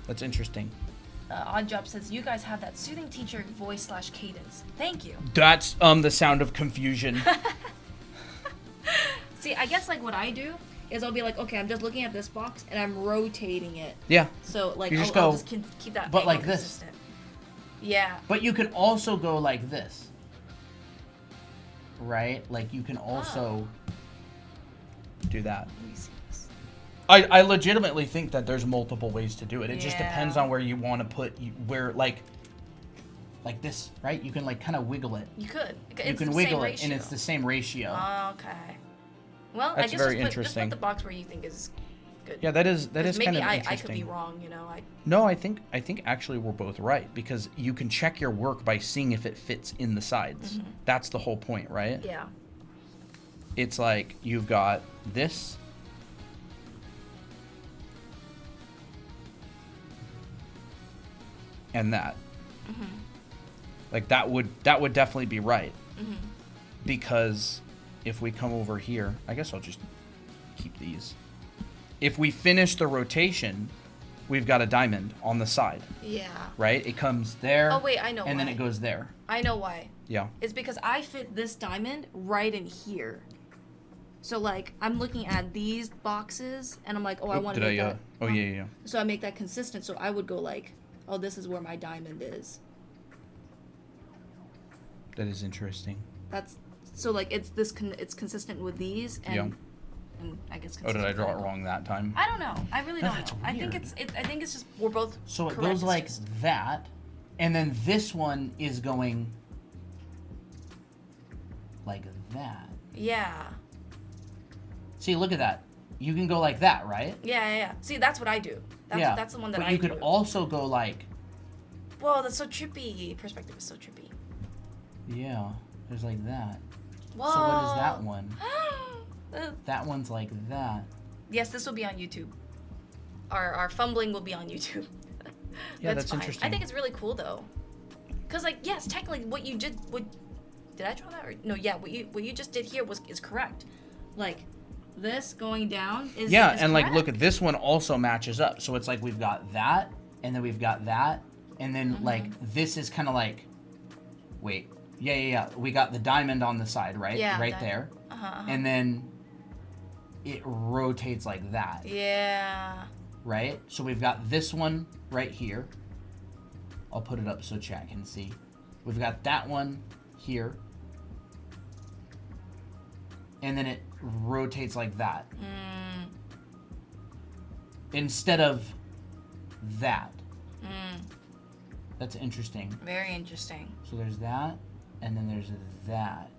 That's interesting. Odd Job says, you guys have that soothing teacher voice / cadence. Thank you. That's the sound of confusion. See, I guess like what I do is I'll be like, okay, I'm just looking at this box and I'm rotating it. Yeah. So like You just I'll go, just keep that but angle like this. consistent. Yeah. But you can also go like this. Right? Like you can also do that. Let me see this. I legitimately think that there's multiple ways to do it. It just depends Yeah. on where you want to put where like this, right? You can like kind of wiggle it. You could. You can wiggle it and it's the same ratio. Okay. Well, That's I guess very just interesting. put the box where you think is good. Yeah, that is 'Cause kind of maybe interesting. I could be wrong, you know. No, I think actually we're both right because you can check your work by seeing if it fits in the sides. That's the whole point, right? Yeah. It's like you've got this and that. Like that would definitely be right. Because if we come over here, I guess I'll just keep these. If we finish the rotation, we've got a diamond on the side, Yeah. right? It comes there. Oh, wait, I know And then why. it goes there. I know why. Yeah. It's because I fit this diamond right in here. So like I'm looking at these boxes and I'm like, oh, I want to make that. Oh yeah. So I make that consistent. So I would go like, oh, this is where my diamond is. That is interesting. That's so like it's it's consistent with these and, Yeah. and I guess. Oh, did I consistent draw it with- wrong that time? I don't know. I really No, don't that's know. I think weird. I think it's just we're both. So it correct. goes It's like just- that, and then this one is going like that. Yeah. See, look at that. You can go like that, right? Yeah. See, that's what I do. That's the one that but I you do. could also go like, Whoa, that's so trippy. Perspective is so trippy. yeah, there's like that. Whoa. So what is that one? Uh, That one's like that. yes, this will be on YouTube. Our fumbling will be on YouTube. Yeah, that's fine. interesting. I think it's really cool though, cause like yes, technically what you did, did I draw that or no? Yeah, what you just did here is correct. Like this going down is Yeah, is and like correct. look at this one also matches up. So it's like we've got that, and then we've got that, and then Mm-hmm. like this is kind of like, wait, yeah. We got the diamond on the side, right? Yeah, right that- there, Uh-huh. and then it rotates like that, Yeah. right? So we've got this one right here. I'll put it up so chat can see. We've got that one here, and then it rotates like that instead of that. That's interesting. Very interesting. So there's that, and then there's that,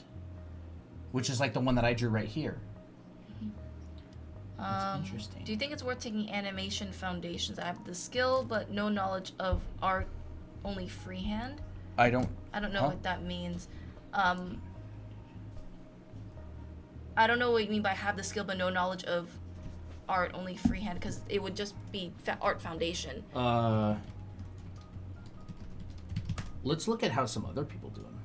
which is like the one that I drew right here. That's interesting. Do you think it's worth taking animation foundations? I have the skill, but no knowledge of art, only freehand. I don't. I don't know Huh? what that means. I don't know what you mean by have the skill, but no knowledge of art, only freehand, because it would just be art foundation. Let's look at how some other people do them.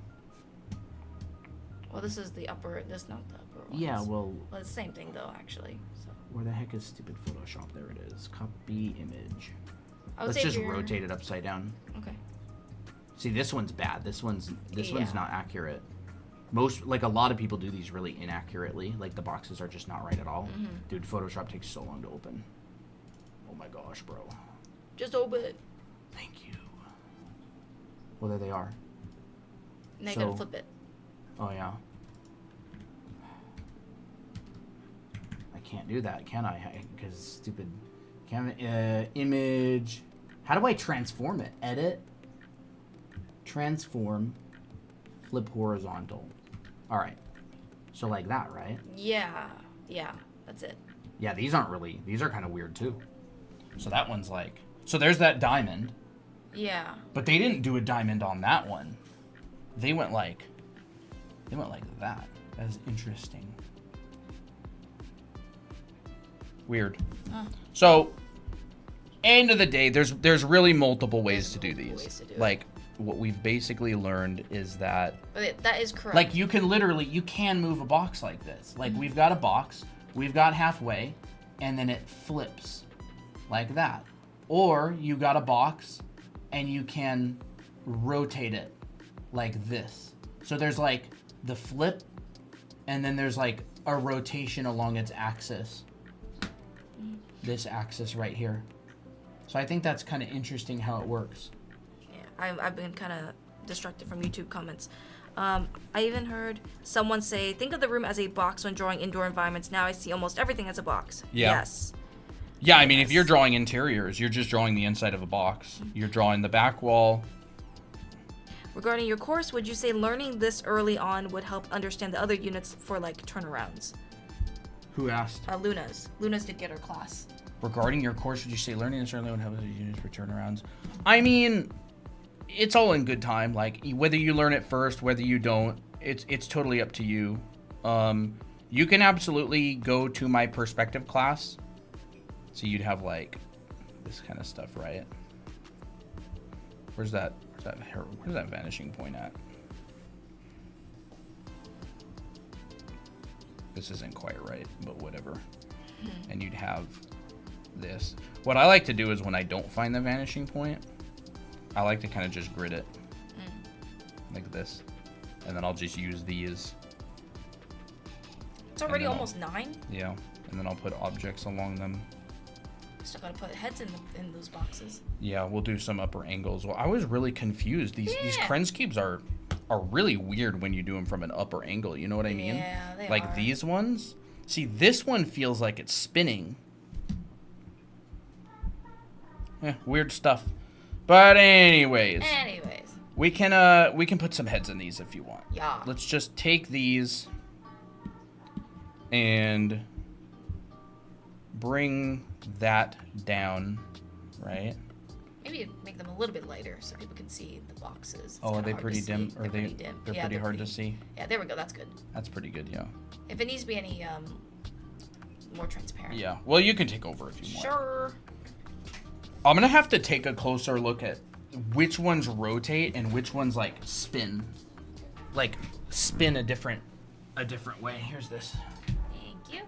Well, this is the upper. This is not the upper one. Yeah, well, Well, it's the same thing though, actually. So where the heck is stupid Photoshop? There it is. Copy image. I would Let's say just if you're- rotate it upside down. Okay. See, this one's bad. This one's Yeah. not accurate. Most, like, a lot of people do these really inaccurately. Like, the boxes are just not right at all. Dude, Photoshop takes so long to open. Oh my gosh, bro. Just open. Thank you. Well, there they are. Now you So- gotta flip it. Oh yeah. I can't do that, can I? Because stupid image. How do I transform it? Edit. transform, flip horizontal. All right. So like that, right? Yeah. Yeah. That's it. Yeah, these are kind of weird too. So that one's like, so there's that diamond. Yeah. But they didn't do a diamond on that one. They went like that. That is interesting. Weird. So, end of the day, there's really multiple ways to do these. Like, what we've basically learned is that... That is correct. Like, you can move a box like this. Like, we've got a box, we've got halfway, and then it flips like that. Or, you got a box, and you can rotate it like this. So there's, like, the flip, and then there's, like, a rotation along its axis. This axis right here. So I think that's kind of interesting how it works. Yeah, I've been kind of distracted from YouTube comments. I even heard someone say, think of the room as a box when drawing indoor environments. Now I see almost everything as a box. Yeah. Yes. Yeah, I mean, if you're drawing interiors, you're just drawing the inside of a box. You're drawing the back wall. Regarding your course, would you say learning this early on would help understand the other units for, like, turnarounds? Who asked? Luna's. Luna's did get her class. Regarding your course, would you say learning this early would help the units for turnarounds? I mean, it's all in good time. Like, whether you learn it first, whether you don't, it's totally up to you. You can absolutely go to my perspective class. So you'd have, like, this kind of stuff, right? Where's that vanishing point at? This isn't quite right, but whatever. And you'd have this. What I like to do is when I don't find the vanishing point, I like to kind of just grid it like this, and then I'll just use these. It's already almost 9. Yeah, and then I'll put objects along them. Still gotta put heads in those boxes. Yeah, we'll do some upper angles. Well, I was really confused. These Krenz cubes are really weird when you do them from an upper angle. You know what I mean? Yeah, they like are. These ones. See, this one feels like it's spinning. Weird stuff. But anyways, we can put some heads in these if you want. Yeah. Let's just take these and bring that down, right? Maybe make them a little bit lighter so people can see the boxes. Oh, are they pretty dim? They're pretty dim. They're pretty hard to see. Yeah, there we go. That's good. That's pretty good, yeah. If it needs to be any more transparent. Yeah. Well, you can take over if you want. Sure. I'm gonna have to take a closer look at which ones rotate and which ones like spin a different way. Here's this. Thank you.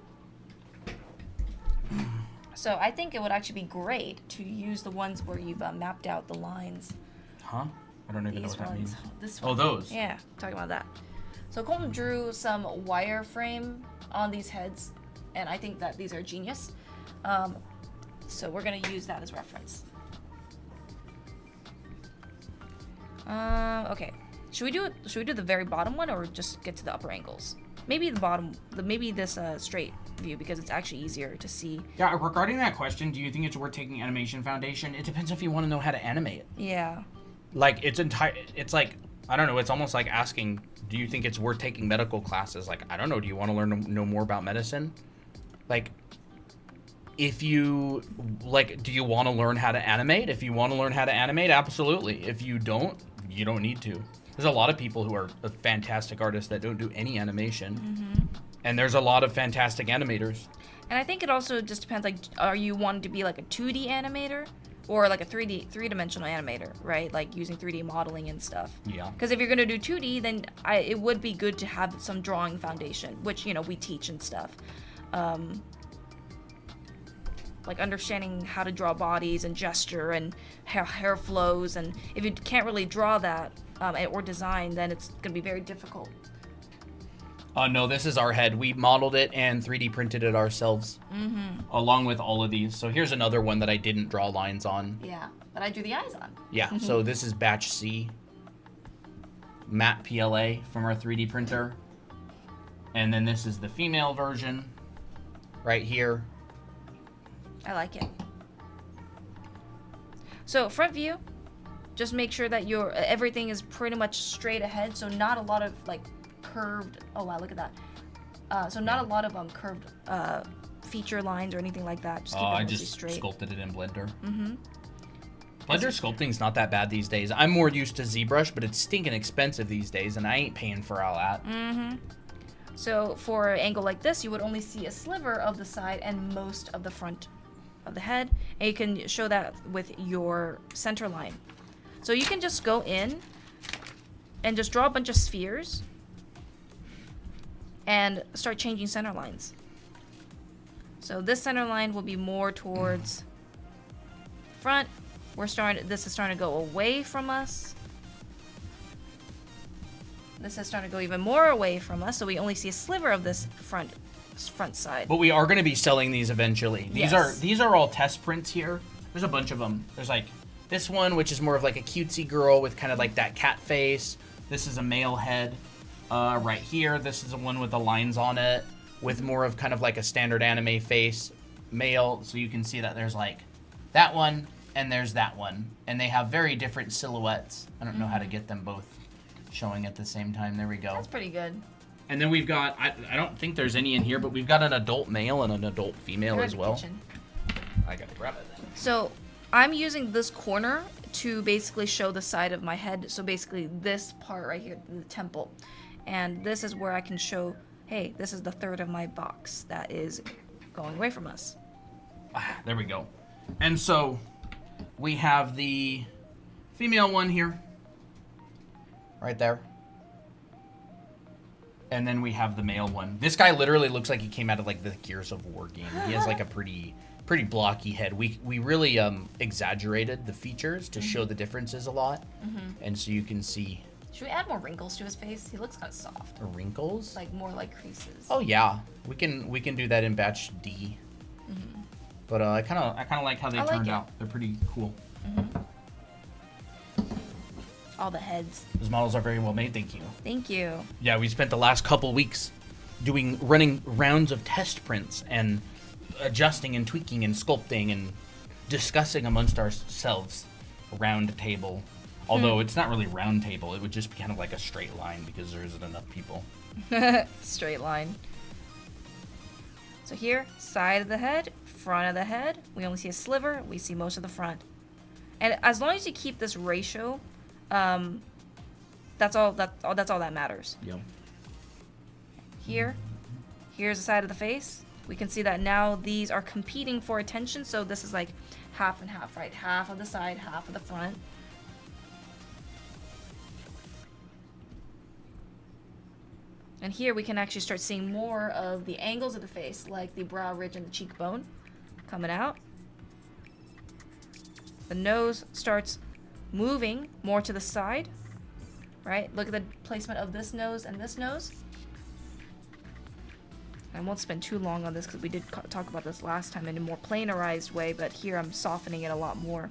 So I think it would actually be great to use the ones where you've mapped out the lines. Huh? I don't even know what that means. This one. Oh, those. Yeah, talking about that. So Colton drew some wireframe on these heads, and I think that these are genius. So we're gonna use that as reference. Okay. Should we do the very bottom one, or just get to the upper angles? Maybe the bottom. Maybe this straight view, because it's actually easier to see. Yeah. Regarding that question, do you think it's worth taking animation foundation? It depends if you want to know how to animate. Yeah. Like it's like, I don't know. It's almost like asking, do you think it's worth taking medical classes? Like, I don't know. Do you want to know more about medicine? Like, if you like, do you want to learn how to animate? If you want to learn how to animate, absolutely. If you don't, you don't need to. There's a lot of people who are fantastic artists that don't do any animation. And there's a lot of fantastic animators. And I think it also just depends, like, are you wanting to be like a 2D animator or like a three-dimensional animator, right? Like using 3D modeling and stuff. Yeah. Because if you're going to do 2D, then it would be good to have some drawing foundation, which, you know, we teach and stuff. Like understanding how to draw bodies and gesture and hair flows. And if you can't really draw that or design, then it's going to be very difficult. No, this is our head. We modeled it and 3D printed it ourselves, along with all of these. So here's another one that I didn't draw lines on. Yeah, but I drew the eyes on. Yeah, so this is batch C, matte PLA from our 3D printer. And then this is the female version, right here. I like it. So front view, just make sure that your everything is pretty much straight ahead, so not a lot of like curved. Oh wow, look at that. So not a lot of curved feature lines or anything like that. Just keep it I mostly just straight. sculpted it in Blender. Blender sculpting's not that bad these days. I'm more used to ZBrush, but it's stinking expensive these days, and I ain't paying for all that. So for an angle like this, you would only see a sliver of the side and most of the front of the head, and you can show that with your center line. So you can just go in and just draw a bunch of spheres and start changing center lines. So this center line will be more towards front. This is starting to go away from us. This is starting to go even more away from us, so we only see a sliver of this front side. But we are going to be selling these eventually. Yes. These are all test prints here. There's a bunch of them. There's like this one, which is more of like a cutesy girl with kind of like that cat face. This is a male head right here. This is the one with the lines on it with more of kind of like a standard anime face, male. So you can see that there's like that one and there's that one. And they have very different silhouettes. I don't know how to get them both showing at the same time. There we go. That's pretty good. And then we've got, I don't think there's any in here, but we've got an adult male and an adult female as well. I gotta grab it then. So I'm using this corner to basically show the side of my head. So basically this part right here, the temple. And this is where I can show, hey, this is the third of my box that is going away from us. There we go. And so we have the female one here. Right there. And then we have the male one. This guy literally looks like he came out of like the Gears of War game. He has like a pretty blocky head. We really exaggerated the features to show the differences a lot. And so you can see. Should we add more wrinkles to his face? He looks kind of soft. Wrinkles? Like more like creases. Oh yeah. We can do that in batch D. But I kind of like how they turned out. They're pretty cool. All the heads. Those models are very well made, thank you. Thank you. Yeah, we spent the last couple weeks running rounds of test prints and adjusting and tweaking and sculpting and discussing amongst ourselves. Round table. Although it's not really round table, it would just be kind of like a straight line because there isn't enough people. Straight line. So here, side of the head, front of the head. We only see a sliver. We see most of the front. And as long as you keep this ratio, that's all that matters. Yep. Here's the side of the face. We can see that now these are competing for attention. So this is like half and half, right? Half of the side, half of the front. And here we can actually start seeing more of the angles of the face, like the brow ridge and the cheekbone coming out. The nose starts moving more to the side, right? Look at the placement of this nose and this nose. I won't spend too long on this because we did talk about this last time in a more planarized way, but here I'm softening it a lot more.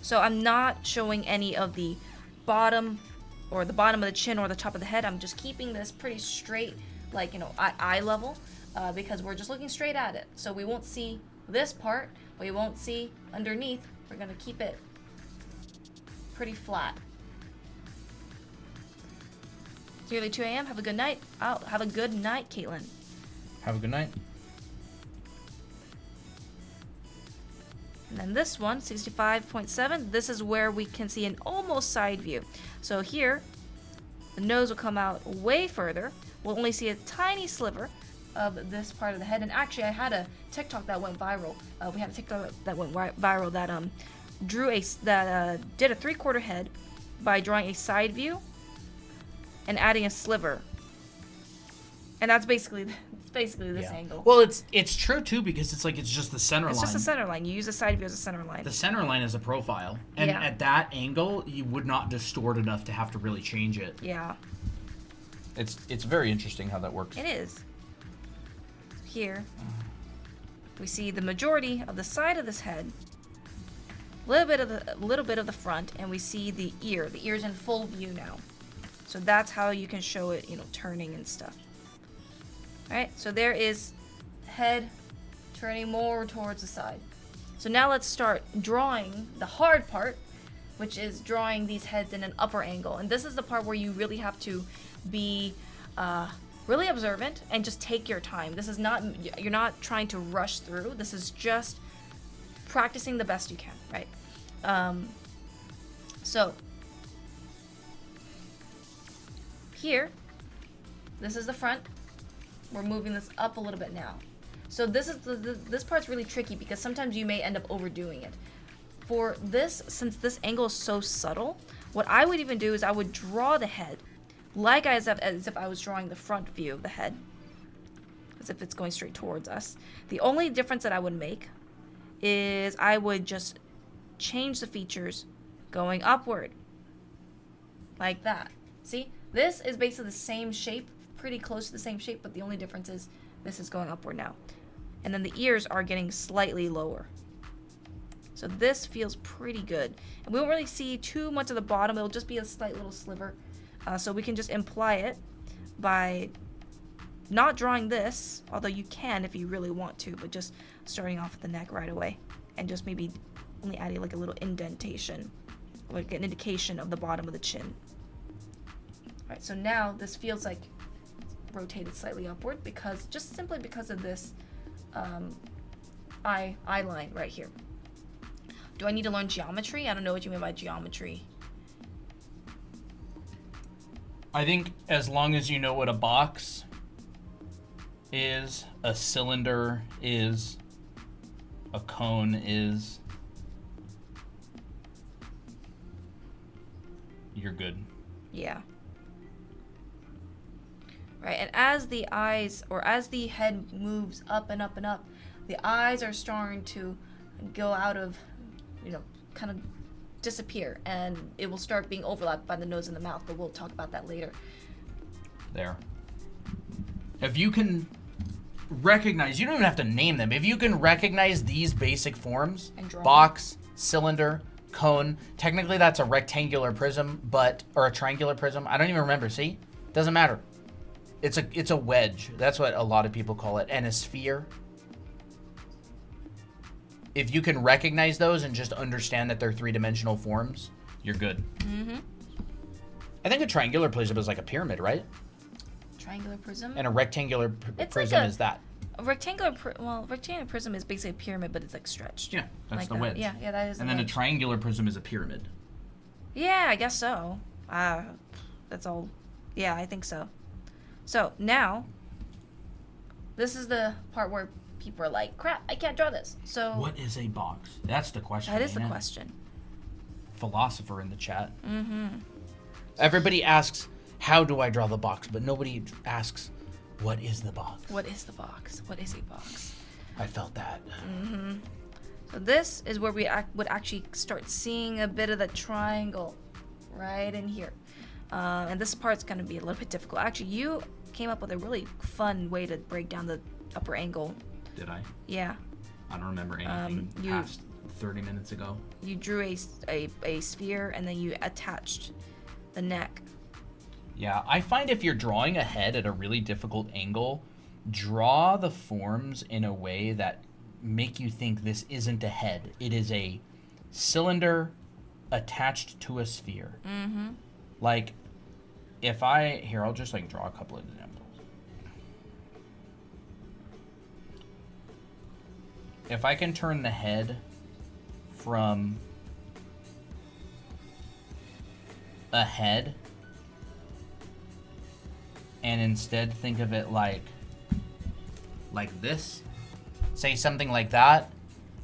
So I'm not showing any of the bottom or the bottom of the chin or the top of the head. I'm just keeping this pretty straight, like, you know, eye level, because we're just looking straight at it. So we won't see this part, but you won't see underneath. We're gonna keep it pretty flat. It's nearly 2 a.m. Have a good night. Oh, have a good night, Caitlin. Have a good night. And then this one, 65.7, this is where we can see an almost side view. So here, the nose will come out way further. We'll only see a tiny sliver of this part of the head. And actually, I had a TikTok that went viral. We had a TikTok that went viral that did a 3/4 head by drawing a side view and adding a sliver. And that's basically this angle. Well, it's true too because it's just the center line. It's just a center line. You use the side view as a center line. The center line is a profile, and at that angle, you would not distort enough to have to really change it. Yeah. It's very interesting how that works. It is. Here, we see the majority of the side of this head, a little bit of the front, and we see the ear. The ear's in full view now. So that's how you can show it, you know, turning and stuff. All right, so there is head turning more towards the side. So now let's start drawing the hard part, which is drawing these heads in an upper angle. And this is the part where you really have to be really observant and just take your time. This is not, you're not trying to rush through. This is just practicing the best you can, right? So here, this is the front. We're moving this up a little bit now. So this is this part's really tricky because sometimes you may end up overdoing it. For this, since this angle is so subtle, what I would even do is I would draw the head like as if I was drawing the front view of the head, as if it's going straight towards us. The only difference that I would make is I would just change the features going upward, like that. See, this is basically the same shape, pretty close to the same shape, but the only difference is this is going upward now. And then the ears are getting slightly lower. So this feels pretty good. And we won't really see too much of the bottom. It'll just be a slight little sliver. So we can just imply it by not drawing this, although you can if you really want to, but just starting off with the neck right away. And just maybe only adding like a little indentation, like an indication of the bottom of the chin. Alright, so now this feels like rotated slightly upward because, just simply because of this eye line right here. Do I need to learn geometry? I don't know what you mean by geometry. I think as long as you know what a box is, a cylinder is, a cone is, you're good. Yeah. Right, and as the eyes, or as the head moves up and up and up, the eyes are starting to go out of, kind of disappear, and it will start being overlapped by the nose and the mouth, but we'll talk about that later. There. If you can recognize, you don't even have to name them, if you can recognize these basic forms, box, cylinder, cone, technically that's a rectangular prism, or a triangular prism, I don't even remember, see? Doesn't matter. It's a wedge, that's what a lot of people call it, and a sphere. If you can recognize those and just understand that they're three-dimensional forms, you're good. Mm-hmm. I think a triangular prism is like a pyramid, right? Triangular prism? And a rectangular prism is that. A rectangular prism is basically a pyramid, but it's like stretched. Yeah, that's like the that. wedge. Yeah, that is. And then a triangular prism is a pyramid. Yeah, I guess so. That's all. Yeah, I think so. So now, this is the part where people are like, crap, I can't draw this. So what is a box? That's the question. That is the question. Philosopher in the chat. Mm-hmm. Everybody asks, how do I draw the box? But nobody asks, what is the box? What is the box? What is a box? I felt that. Mm-hmm. So this is where we would actually start seeing a bit of the triangle right in here. And this part's going to be a little bit difficult. Actually, you came up with a really fun way to break down the upper angle. Did I? Yeah. I don't remember anything past 30 minutes ago. You drew a sphere, and then you attached the neck. Yeah, I find if you're drawing a head at a really difficult angle, draw the forms in a way that make you think this isn't a head. It is a cylinder attached to a sphere. Mm-hmm. Like, I'll just like draw a couple of examples. If I can turn the head from a head and instead think of it like this, say something like that,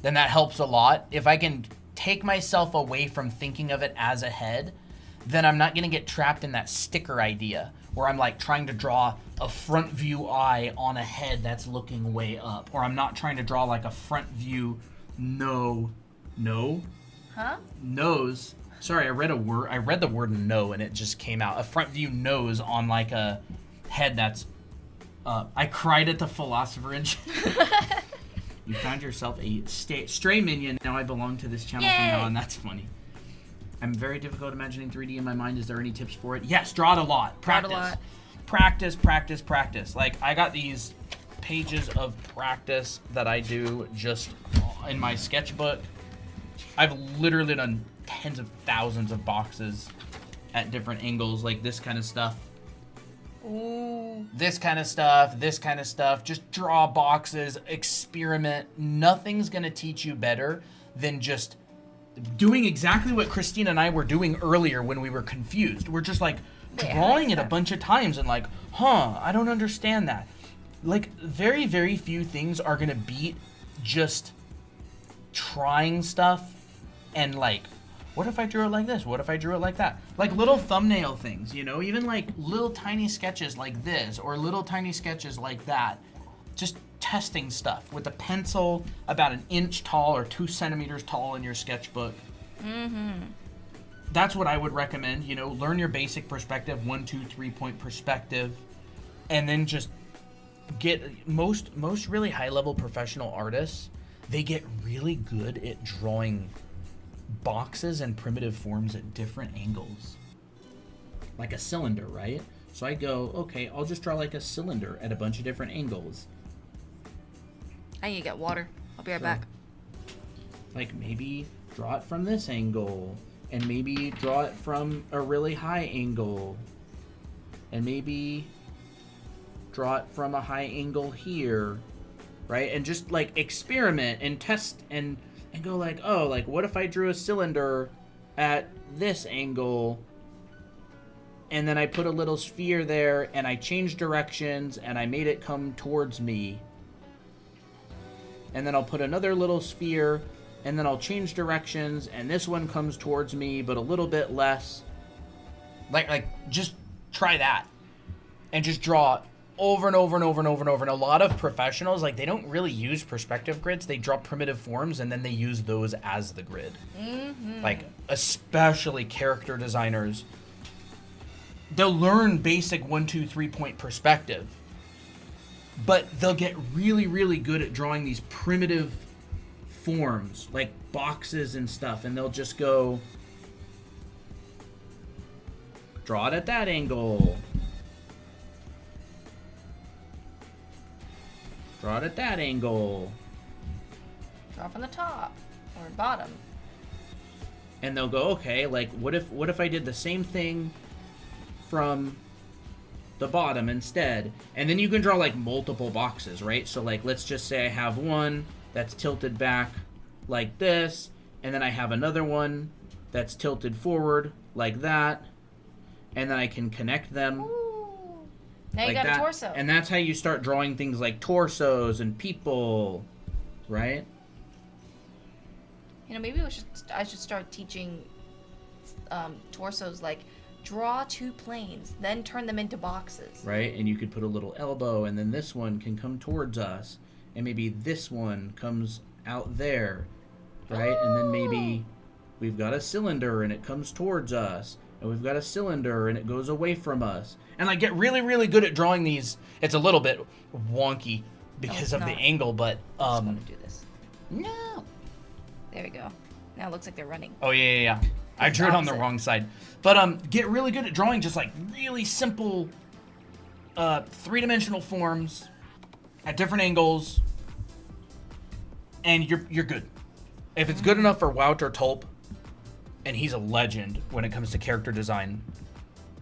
then that helps a lot. If I can take myself away from thinking of it as a head, then I'm not going to get trapped in that sticker idea where I'm like trying to draw a front view eye on a head that's looking way up, or I'm not trying to draw like a front view nose. Sorry, I read the word no and it just came out. A front view nose on like a head that's I cried at the philosopher in You found yourself a stray minion. Now I belong to this channel from now on. That's funny. I'm very difficult imagining 3D in my mind. Is there any tips for it? Yes, draw it a lot. Practice. Practice. Like, I got these pages of practice that I do just in my sketchbook. I've literally done tens of thousands of boxes at different angles, like this kind of stuff. Ooh. This kind of stuff. Just draw boxes, experiment. Nothing's going to teach you better than just doing exactly what Christina and I were doing earlier when we were confused. We're just like drawing it a bunch of times and like, I don't understand that. Like, very, very few things are going to beat just trying stuff and like, what if I drew it like this? What if I drew it like that? Like little thumbnail things, you know, even like little tiny sketches like this or little tiny sketches like that. Just testing stuff with a pencil about 1 inch tall or 2 centimeters tall in your sketchbook. That's what I would recommend. You know, learn your basic perspective, 1, 2, 3 point perspective, and then just get most really high level professional artists. They get really good at drawing boxes and primitive forms at different angles. Like a cylinder, right? So I go, okay, I'll just draw like a cylinder at a bunch of different angles. I need to get water. I'll be right back. Like maybe draw it from this angle, and maybe draw it from a really high angle, and maybe draw it from a high angle here, right? And just like experiment and test and go like, oh, like what if I drew a cylinder at this angle, and then I put a little sphere there, and I changed directions, and I made it come towards me. And then I'll put another little sphere, and then I'll change directions, and this one comes towards me, but a little bit less. Like just try that. And just draw over and over and over and over and over. And a lot of professionals, like, they don't really use perspective grids. They draw primitive forms, and then they use those as the grid. Like, especially character designers. They'll learn basic 1, 2, 3 point perspective, but they'll get really, really good at drawing these primitive forms, like boxes and stuff, and they'll just go, draw it at that angle. Draw it at that angle. Draw from the top or bottom. And they'll go, okay, like, what if I did the same thing from the bottom instead? And then you can draw like multiple boxes, right? So like, let's just say I have one that's tilted back like this, and then I have another one that's tilted forward like that, and then I can connect them. Ooh. Now like you got that. a torso. And that's how you start drawing things like torsos and people, right? You know, maybe I should start teaching torsos, like draw 2 planes, then turn them into boxes. Right, and you could put a little elbow, and then this one can come towards us, and maybe this one comes out there, right? And then maybe we've got a cylinder, and it comes towards us, and we've got a cylinder, and it goes away from us. And like, get really, really good at drawing these. It's a little bit wonky because of the angle, but I'm just gonna do this. no. There we go. Now it looks like they're running. Oh yeah. I drew it on the wrong side. But get really good at drawing just like really simple 3-dimensional forms at different angles, and you're good. If it's good enough for Wouter Tulp, and he's a legend when it comes to character design,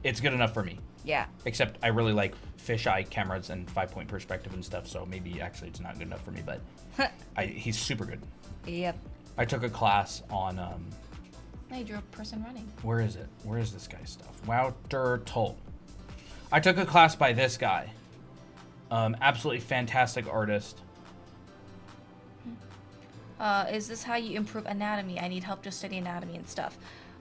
it's good enough for me. Yeah. Except I really like fisheye cameras and 5-point perspective and stuff, so maybe actually it's not good enough for me, but he's super good. Yep. I took a class on Now you drew a person running. where is it? Where is this guy's stuff? Wouter Tulp. I took a class by this guy. Absolutely fantastic artist. Is this how you improve anatomy? I need help to study anatomy and stuff.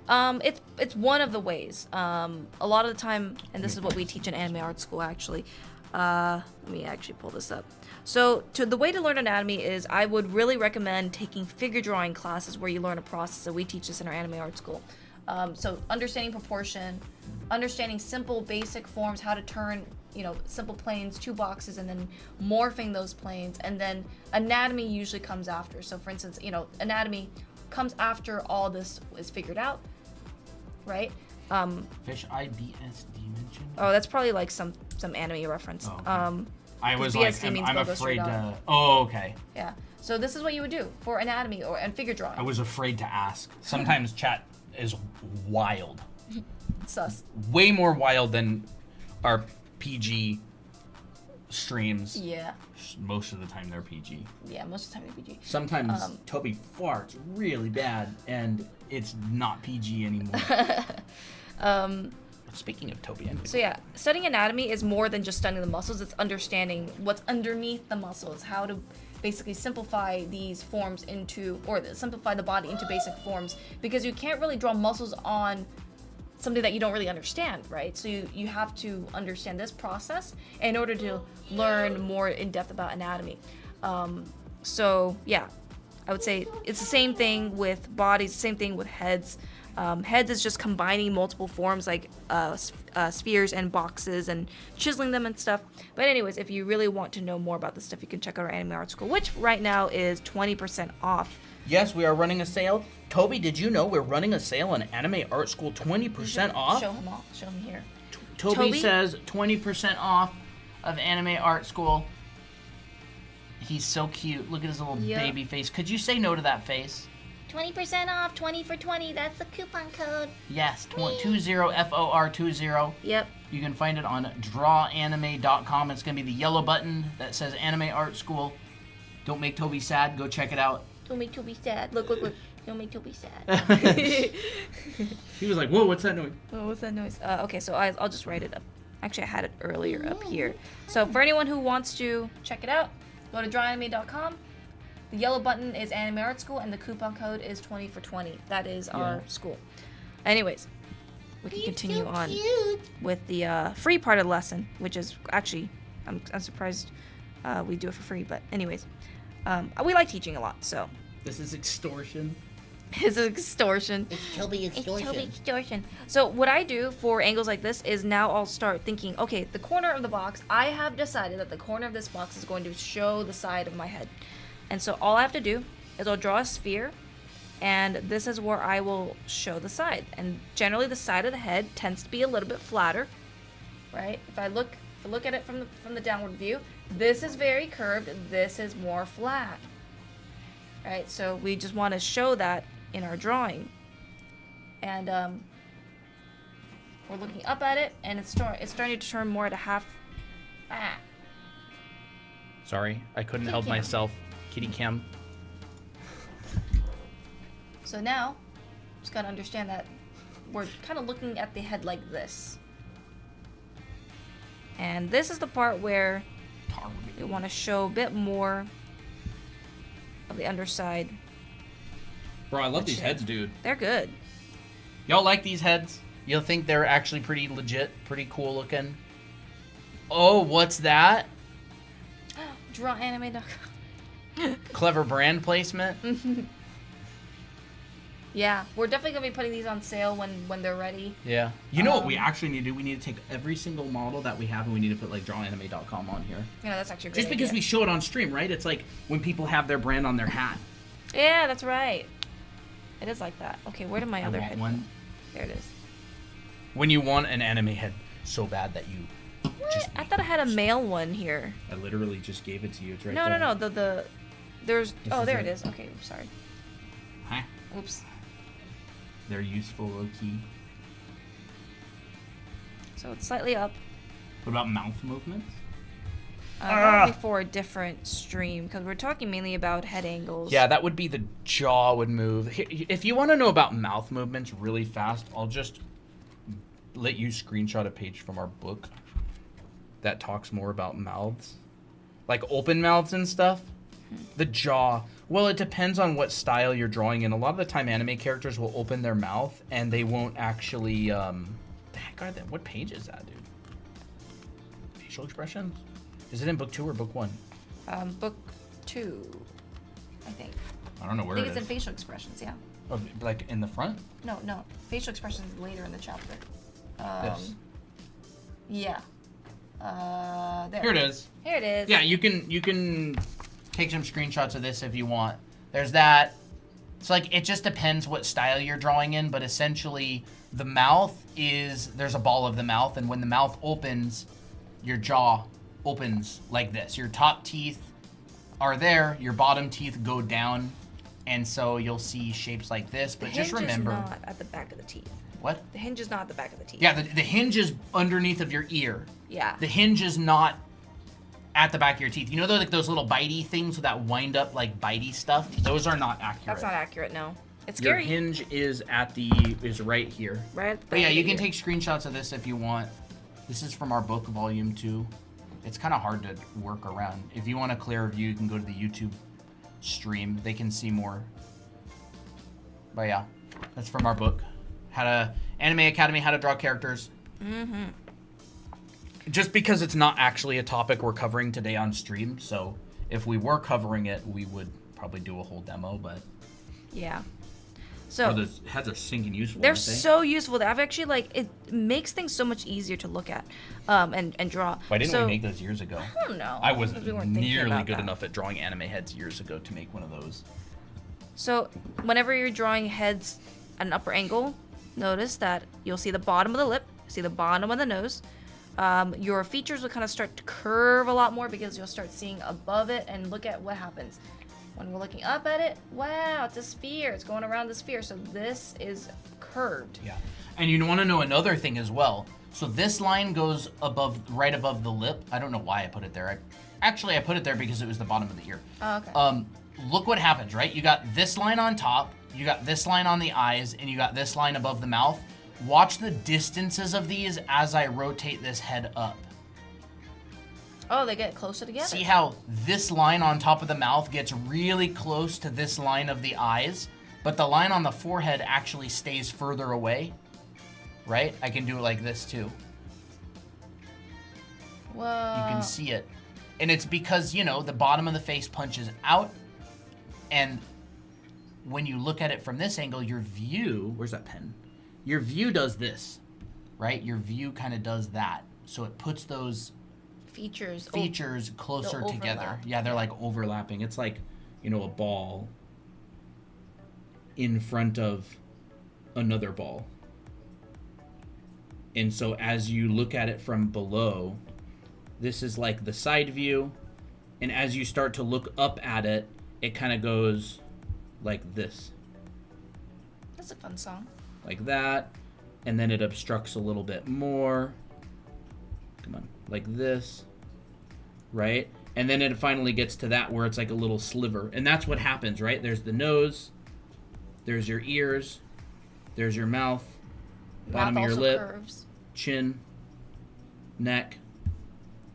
It's one of the ways. A lot of the time, and this is what we teach in anime art school actually. Let me actually pull this up. So the way to learn anatomy is I would really recommend taking figure drawing classes where you learn a process. So we teach this in our anime art school. So understanding proportion, understanding simple basic forms, how to turn, simple planes, 2 boxes, and then morphing those planes, and then anatomy usually comes after. So for instance, anatomy comes after all this is figured out, right? Fish IBS dimension. Oh, that's probably like some anime reference. Oh, okay. I was BSD like, means I'm logo straight afraid on. to. Oh, okay. Yeah. So this is what you would do for anatomy and figure drawing. I was afraid to ask. Sometimes chat is wild. Sus. Way more wild than our PG streams. Yeah. Most of the time they're PG. Yeah, most of the time they PG. Sometimes Toby farts really bad and it's not PG anymore. Speaking of Toby and So yeah, studying anatomy is more than just studying the muscles. It's understanding what's underneath the muscles, how to basically simplify these forms into, or simplify the body into basic forms, because you can't really draw muscles on something that you don't really understand, right? So you have to understand this process in order to learn more in depth about anatomy. So yeah, I would say it's the same thing with bodies, same thing with heads. Heads is just combining multiple forms like spheres and boxes and chiseling them and stuff. But anyways, if you really want to know more about this stuff, you can check out our Anime Art School, which right now is 20% off. Yes, we are running a sale. Toby, did you know we're running a sale on Anime Art School 20% off? Show him all. Show him here. Toby says 20% off of Anime Art School. He's so cute. Look at his little baby face. Could you say no to that face? 20% off, 20 for 20. That's the coupon code. Yes, 20 FOR20. Yep. You can find it on drawanime.com. It's going to be the yellow button that says Anime Art School. Don't make Toby sad. Go check it out. Don't make Toby sad. Look. Don't make Toby sad. He was like, whoa, what's that noise? Oh, what's that noise? Okay, so I'll just write it up. Actually, I had it earlier up here. So for anyone who wants to check it out, go to drawanime.com. The yellow button is Anime Art School, and the coupon code is 20 for 20. That is our school. Anyways, we can continue on with the free part of the lesson, which is actually, I'm surprised we do it for free. But anyways, we like teaching a lot, so. This is extortion. It's extortion. It's Toby extortion. So what I do for angles like this is now I'll start thinking, okay, the corner of the box, I have decided that the corner of this box is going to show the side of my head. And so all I have to do is I'll draw a sphere, and this is where I will show the side. And generally the side of the head tends to be a little bit flatter, right? If I look at it from the downward view, this is very curved, this is more flat. Right? So we just want to show that in our drawing. And we're looking up at it, and it's starting to turn more at a half. Sorry, I couldn't help myself. Kitty cam. So now, just gotta understand that we're kind of looking at the head like this. And this is the part where we want to show a bit more of the underside. Bro, I love these heads, dude. They're good. Y'all like these heads? You'll think they're actually pretty legit, pretty cool looking. Oh, what's that? Drawanime.com. Clever brand placement. Yeah, we're definitely gonna be putting these on sale when they're ready. Yeah. You know what we actually need to do? We need to take every single model that we have and we need to put like drawanime.com on here. Yeah, that's actually a great Just because idea. we show it on stream, right? It's like when people have their brand on their hat. Yeah, that's right. It is like that. Okay, where did my other head go? There it is. When you want an anime head so bad that you just... I thought I had a male one here. I literally just gave it to you. It's right No, there. no. There's. Oh, there it it. is. Okay, I'm sorry. Huh? Oops. They're useful, low-key. So it's slightly up. What about mouth movements? That would be for a different stream, because we're talking mainly about head angles. Yeah, that would be the jaw would move. If you want to know about mouth movements really fast, I'll just let you screenshot a page from our book that talks more about mouths. Like open mouths and stuff. The jaw. Well, it depends on what style you're drawing in. A lot of the time anime characters will open their mouth and they won't actually... the heck are they? What page is that, dude? Facial expressions? Is it in book 2 or book 1? Book 2, I think. I don't know where I it think is. it's in facial expressions, yeah. Oh, like in the front? No. Facial expressions is later in the chapter. This. Yeah. There. Here it is. Here it is. Yeah, you can take some screenshots of this if you want. There's that. It's like, it just depends what style you're drawing in, but essentially the mouth is, there's a ball of the mouth, and when the mouth opens, your jaw opens like this. Your top teeth are there, your bottom teeth go down, and so you'll see shapes like this. But just remember, the hinge is not at the back of the teeth. what? The hinge is not at the back of the teeth. Yeah, the hinge is underneath of your ear. Yeah. The hinge is not at the back of your teeth. You know, like those little bitey things with that wind up like bitey stuff. Those are not accurate. That's not accurate. No. It's Your scary. hinge is right here. Right. At the But yeah, back you of can the take screenshots of this if you want. This is from our book, Volume 2. It's kind of hard to work around. If you want a clearer view, you can go to the YouTube stream. They can see more. But yeah, that's from our book. Anime Academy, How to Draw Characters. Mm-hmm. Just because it's not actually a topic we're covering today on stream, so if we were covering it, we would probably do a whole demo, but... Yeah. So the heads are sinking useful. they're aren't they? so useful. I've actually it makes things so much easier to look at, and draw. Why didn't so, we make those years ago? I don't know. I wasn't We weren't thinking nearly about good that. enough at drawing anime heads years ago to make one of those. So whenever you're drawing heads at an upper angle, notice that you'll see the bottom of the lip, see the bottom of the nose. Your features will kind of start to curve a lot more because you'll start seeing above it, and look at what happens. When we're looking up at it, wow, it's a sphere. It's going around the sphere. So this is curved. Yeah. And you want to know another thing as well. So this line goes right above the lip. I don't know why I put it there. I put it there because it was the bottom of the ear. Oh, okay. Look what happens, right? You got this line on top, you got this line on the eyes, and you got this line above the mouth. Watch the distances of these as I rotate this head up. Oh, they get closer together. See how this line on top of the mouth gets really close to this line of the eyes, but the line on the forehead actually stays further away, right? I can do it like this too. Whoa. You can see it. And it's because, the bottom of the face punches out, and when you look at it from this angle, your view, where's that pen? Your view does this, right? Your view kind of does that. So it puts those features closer they'll together. overlap. Yeah, they're like overlapping. It's like, a ball in front of another ball. And so as you look at it from below, this is like the side view. And as you start to look up at it, it kind of goes like this. That's a fun song. Like that. And then it obstructs a little bit more. Come on. Like this. Right? And then it finally gets to that where it's like a little sliver. And that's what happens, right? There's the nose. There's your ears. There's your mouth. Bottom of your lip. Curves. Chin. Neck.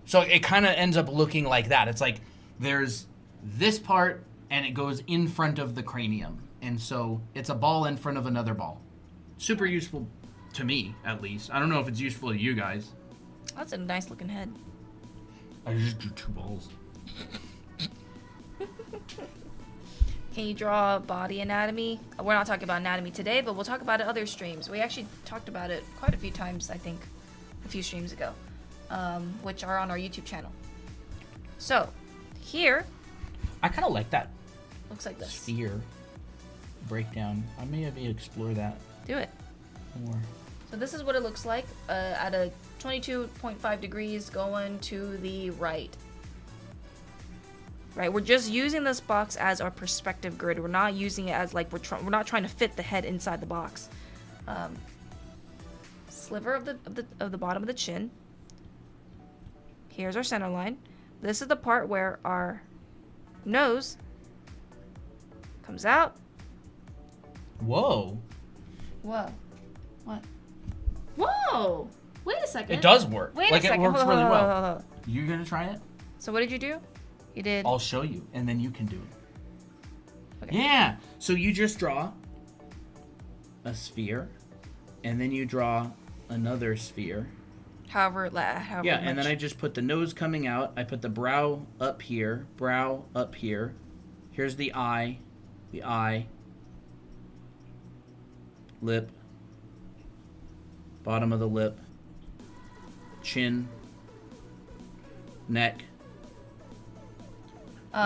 So it kind of ends up looking like that. It's like there's this part and it goes in front of the cranium. And so it's a ball in front of another ball. Super useful to me, at least. I don't know if it's useful to you guys. That's a nice looking head. I just drew 2 balls. Can you draw body anatomy? We're not talking about anatomy today, but we'll talk about it other streams. We actually talked about it quite a few times, I think, a few streams ago, which are on our YouTube channel. So, here, I kind of like that looks like this. sphere breakdown. I may have to explore that Do it. more. So this is what it looks like at a 22.5 degrees going to the right. Right, we're just using this box as our perspective grid. We're not using it as like we're not trying to fit the head inside the box. Sliver of the bottom of the chin. Here's our center line. This is the part where our nose comes out. Whoa. Whoa. What? Whoa! Wait a second. It does work. Wait like a second. it works Hold on, really hold on, well. hold on, hold on. You gonna try it? So what did you do? You did. I'll show you, and then you can do it. Okay. Yeah. So you just draw a sphere, and then you draw another sphere. However Yeah, and then I just put the nose coming out. I put the brow up here, brow up here. Here's the eye, lip, bottom of the lip, chin, neck,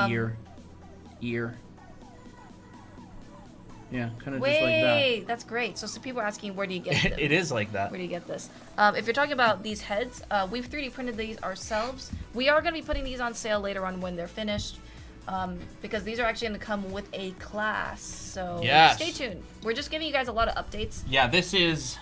ear, Yeah, kind of just like that. Wait, that's great. So some people are asking, where do you get them? It is like that. Where do you get this? If you're talking about these heads, we've 3D printed these ourselves. We are going to be putting these on sale later on when they're finished, because these are actually going to come with a class. So Yes. stay tuned. We're just giving you guys a lot of updates. Yeah, this is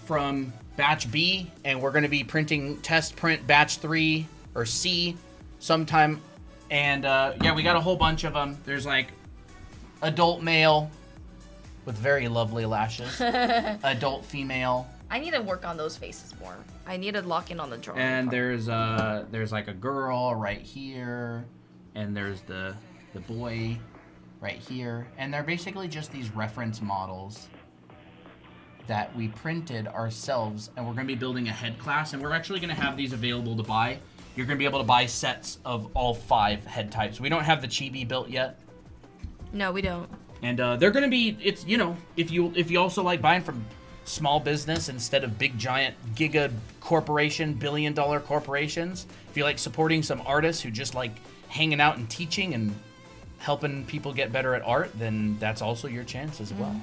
from batch B, and we're going to be printing test print batch 3 or C sometime. And yeah, we got a whole bunch of them. There's like adult male with very lovely lashes, adult female, I need to work on those faces more. I need to lock in on the drawing. and part. there's like a girl right here, and there's the boy right here, and they're basically just these reference models that we printed ourselves, and we're going to be building a head class, and we're actually going to have these available to buy. You're going to be able to buy sets of all 5 head types. We don't have the chibi built yet. No, we don't. And they're going to be, it's, you know, if you also like buying from small business instead of big giant giga corporation, billion-dollar corporations, if you like supporting some artists who just like hanging out and teaching and helping people get better at art, then that's also your chance as well.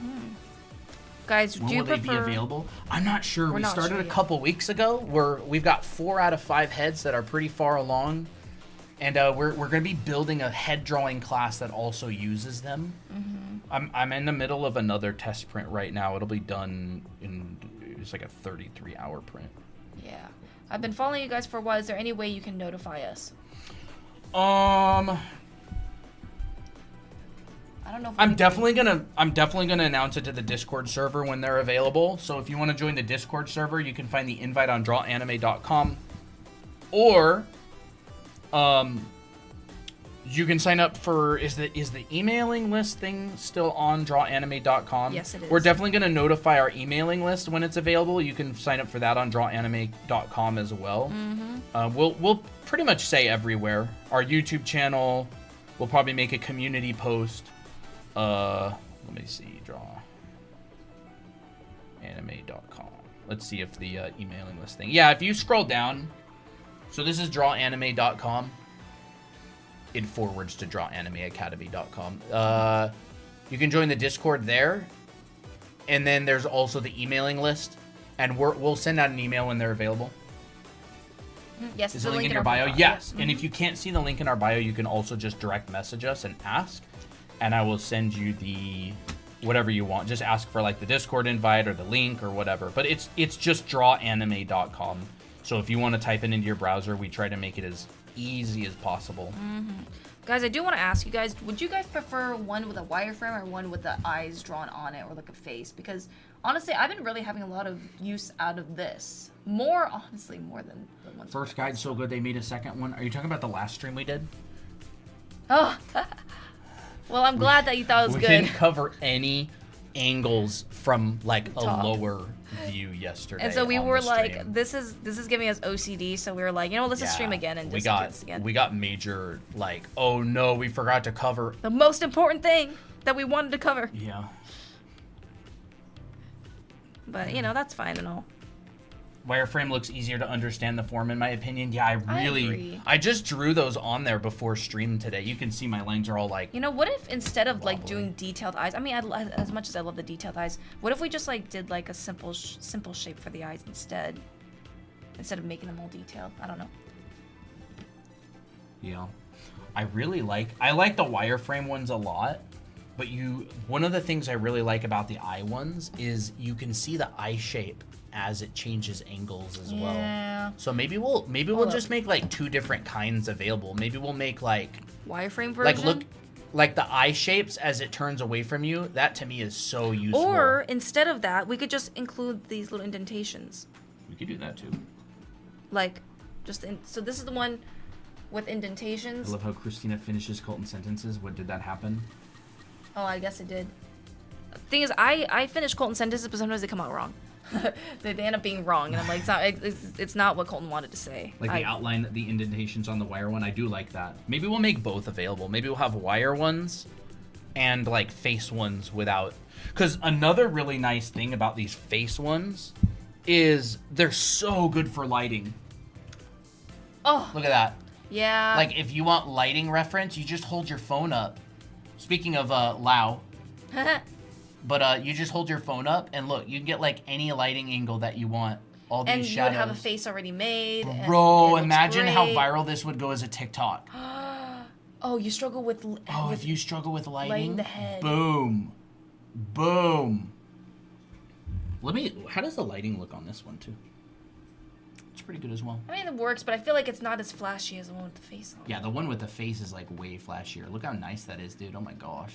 Guys, When do you will they prefer... be available? I'm not sure. We're We not started sure a yet. couple weeks ago. We've got 4 out of 5 heads that are pretty far along, and we're going to be building a head drawing class that also uses them. I'm in the middle of another test print right now. It'll be done in, it's like a 33-hour print. Yeah. I've been following you guys for a while. Is there any way you can notify us? I don't know if I'm definitely gonna announce it to the Discord server when they're available. So if you want to join the Discord server, you can find the invite on drawanime.com, or you can sign up for, is the emailing list thing still on drawanime.com? Yes, it is. We're definitely gonna notify our emailing list when it's available. You can sign up for that on drawanime.com as well. We'll pretty much say everywhere. Our YouTube channel, we'll probably make a community post. Let me see, drawanime.com. Let's see if the emailing list thing. Yeah, if you scroll down, so this is drawanime.com. It forwards to drawanimeacademy.com. You can join the Discord there, and then there's also the emailing list, and we'll send out an email when they're available. Yes, Is the the link in your our bio? profile. Yes. And if you can't see the link in our bio, you can also just direct message us and ask, and I will send you the whatever you want. Just ask for like the Discord invite or the link or whatever. But it's just drawanime.com. So if you want to type it into your browser, we try to make it as easy as possible. Guys, I do want to ask you guys, would you guys prefer one with a wireframe or one with the eyes drawn on it or like a face? Because honestly, I've been really having a lot of use out of this. More than the ones. First guide's so good they made a second one. Are you talking about the last stream we did? Oh. Well, I'm glad that you thought it was We good. didn't cover any angles from like a Top. lower view yesterday. And so we on were the like, stream. this is giving us OCD. So we were like, let's just stream again and we just do got this again. we got major like, oh no, we forgot to cover. The most important thing that we wanted to cover. Yeah. But that's fine and all. Wireframe looks easier to understand the form in my opinion. Yeah, I agree. I just drew those on there before stream today. You can see my lines are all like What if instead of like Wobbly. doing detailed eyes, I mean, as much as I love the detailed eyes, what if we just like did like a simple shape for the eyes instead of making them all detailed? I don't know. Yeah. I like the wireframe ones a lot, but one of the things I really like about the eye ones is you can see the eye shape as it changes angles as well. Yeah. So maybe we'll Hold just up. make like 2 different kinds available. Maybe we'll make like Wireframe version. look like the eye shapes as it turns away from you. That to me is so useful. Or instead of that, we could just include these little indentations. we could do that too. Like, so this is the one with I indentations. love how Christina finishes Colton sentences. What did that happen? Oh, I guess it did. Thing is, I finish Colton sentences, but sometimes they come out wrong. they end up being wrong, and I'm like, it's not what Colton wanted to say. Like the outline, the indentations on the wire one. I do like that. Maybe we'll make both available. Maybe we'll have wire ones and like face ones without. Because another really nice thing about these face ones is they're so good for lighting. Oh, Look at that. yeah. Like if you want lighting reference, you just hold your phone up. Speaking of Lao, But you just hold your phone up and look, you can get like any lighting angle that you want. All these And you shadows. would have a face already made. and Bro, it looks imagine how great. viral this would go as a TikTok. Oh, you struggle with. Oh, with if you struggle with lighting, lighting the head. boom, boom. How does the lighting look on this one too? It's pretty good as well. I mean, it works, but I feel like it's not as flashy as the one with the face on. Yeah, the one with the face is like way flashier. Look how nice that is, dude. Oh my gosh.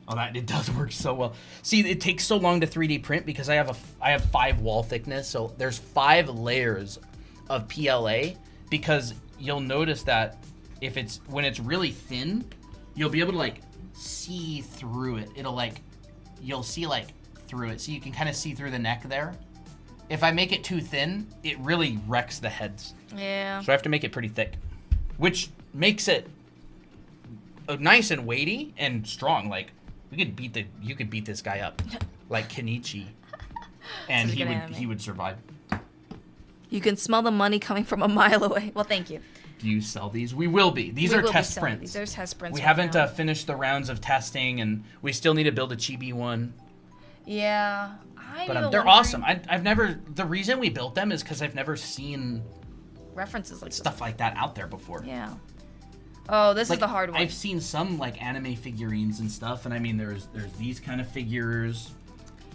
Oh, it does work so well. See, it takes so long to 3D print because I have 5 wall thickness, so there's 5 layers of PLA. Because you'll notice that when it's really thin, you'll be able to like see through it. You'll see like through it, so you can kind of see through the neck there. If I make it too thin, it really wrecks the heads. Yeah. So I have to make it pretty thick, which makes it nice and weighty and strong. Like you could beat this guy up, like Kenichi, and Such a good anime. he would survive. You can smell the money coming from a mile away. Well, thank you. Do you sell these? We will be. These We are will be test selling prints. these. There's test prints. We right haven't now. finished the rounds of testing, and we still need to build a chibi one. Yeah. But they're awesome. I've never. The reason we built them is because I've never seen references like stuff like that out there before. Yeah. Oh, this Like, is the hard one. I've seen some like anime figurines and stuff, and I mean, there's these kind of figures,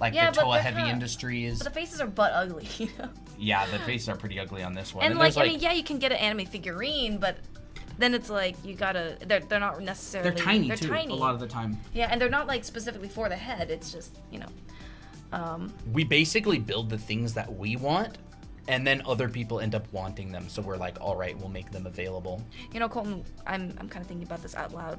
like Yeah, the but Toa they're Heavy kinda- Industries. But the faces are butt ugly. You know? Yeah, the faces are pretty ugly on this one. And like, there's, I mean, yeah, you can get an anime figurine, but then it's like you gotta. They're not necessarily. they're tiny They're too. tiny. A lot of the time. Yeah, and they're not like specifically for the head. It's just We basically build the things that we want, and then other people end up wanting them. So we're like, all right, we'll make them available. Colton. I'm kind of thinking about this out loud.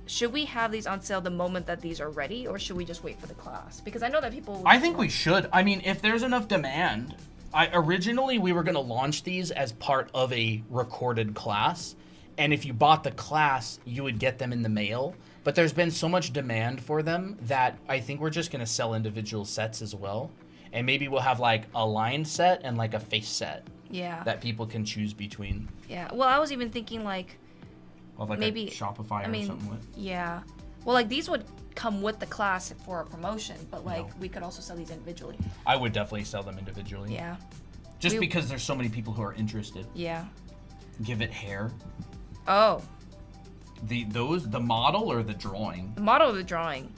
Should we have these on sale the moment that these are ready, or should we just wait for the class? Because I know that people. I think we should. I mean, if there's enough demand. Originally we were going to launch these as part of a recorded class, and if you bought the class, you would get them in the mail. But there's been so much demand for them that I think we're just going to sell individual sets as well. And maybe we'll have like a line set and like a face set Yeah. that people can choose between. Yeah. Well, I was even thinking like. Of like Maybe- a Shopify or something with. Yeah. Well, like these would come with the class for a promotion, but like No. we could also sell these individually. I would definitely sell them individually. Yeah. Just We- because there's so many people who are interested. Yeah. Give it hair. Oh, The model or the drawing? the model of the drawing.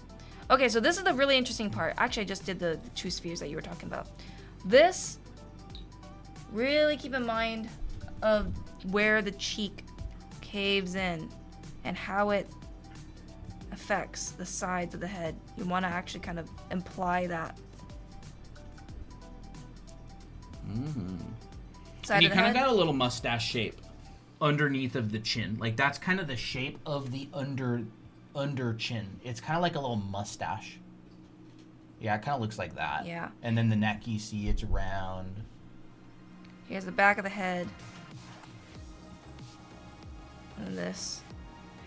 Okay, so this is the really interesting part. Actually, I just did the 2 spheres that you were talking about. This, really keep in mind of where the cheek caves in and how it affects the sides of the head. You want to actually kind of imply that. Mm-hmm. Side And you of the kind of head. got a little mustache shape underneath of the chin. Like that's kind of the shape of the under chin. It's kind of like a little mustache. Yeah, it kind of looks like that. Yeah. And then the neck, you see, it's round. Here's the back of the head. And this.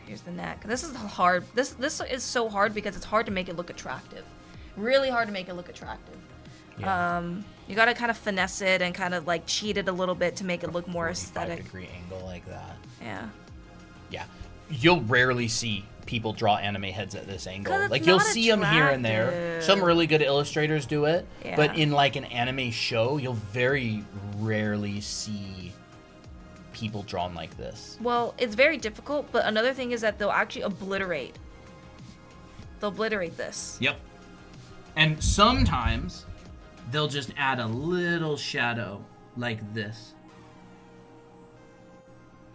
Here's the neck. This is hard. This is so hard because it's hard to make it look attractive. Really hard to make it look attractive. Yeah. You gotta kind of finesse it and kind of like cheat it a little bit to make it look more 45 aesthetic. degree angle like that. Yeah. Yeah. You'll rarely see people draw anime heads at this angle. 'Cause it's Like you'll not see them here and there. attractive. Some really good illustrators do it, Yeah. but in like an anime show, you'll very rarely see people drawn like this. Well, it's very difficult, but another thing is that they'll actually obliterate. They'll obliterate this. Yep. And sometimes they'll just add a little shadow like this.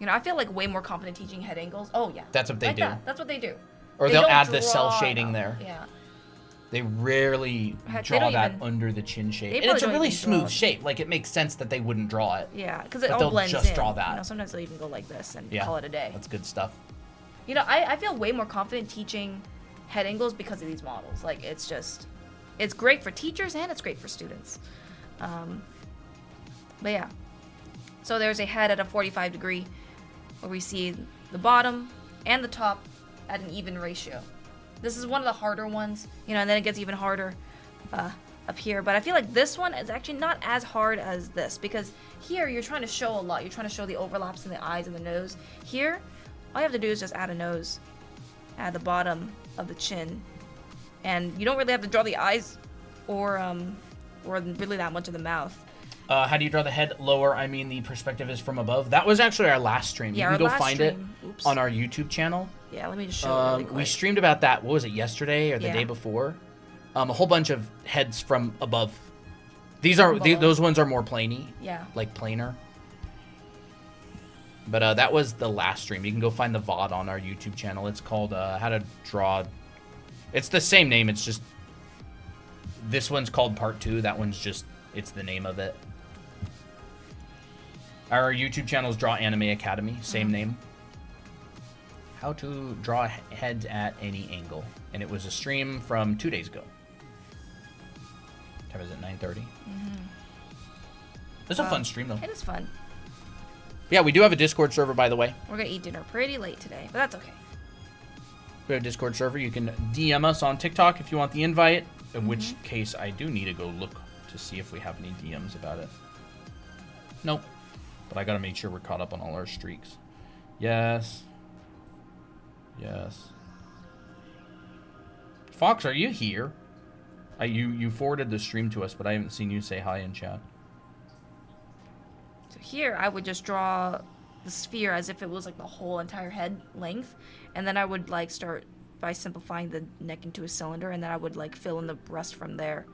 I feel like way more confident teaching head angles. Oh yeah. That's what they like do. That. That's what they do. Or They they'll don't add the cell draw shading them. there. Yeah. They rarely Heck, they draw don't that even- under the chin shape. they And it's probably a don't really even smooth draw it. shape. Like it makes sense that they wouldn't draw it. Yeah, because it But all they'll blends just in. draw that. Sometimes they'll even go like this and Yeah. call it a day. That's good stuff. I feel way more confident teaching head angles because of these models. Like it's great for teachers and it's great for students. But yeah, so there's a head at a 45 degree where we see the bottom and the top at an even ratio. This is one of the harder ones, and then it gets even harder up here. But I feel like this one is actually not as hard as this because here you're trying to show a lot. You're trying to show the overlaps in the eyes and the nose. Here, all you have to do is just add a nose at the bottom of the chin. And you don't really have to draw the eyes or really that much of the mouth. How do you draw the head lower? I mean, the perspective is from above. That was actually our last stream. Yeah, you can our go last find stream. it Oops. on our YouTube channel. Yeah, let me just show you really quick. We streamed about that. What was it, yesterday or the Yeah. day before? A whole bunch of heads from above. Those ones are more planey. Yeah. Like planar. But that was the last stream. You can go find the VOD on our YouTube channel. It's called How to Draw. It's the same name. It's just this one's called Part 2. That one's just it's the name of it. Our YouTube channel is Draw Anime Academy. Same name. How to draw heads at any angle. And it was a stream from 2 days ago. Time is it? 9:30. It's a fun stream though. It is fun. Yeah, we do have a Discord server, by the way. We're gonna eat dinner pretty late today, but that's okay. We have a Discord server. You can DM us on TikTok if you want the invite. In which case, I do need to go look to see if we have any DMs about it. Nope. But I gotta make sure we're caught up on all our streaks. Yes. Yes. Fox, are you here? You forwarded the stream to us, but I haven't seen you say hi in chat. So here I would just draw the sphere as if it was like the whole entire head length, and then I would like start by simplifying the neck into a cylinder, and then I would like fill in the rest from there.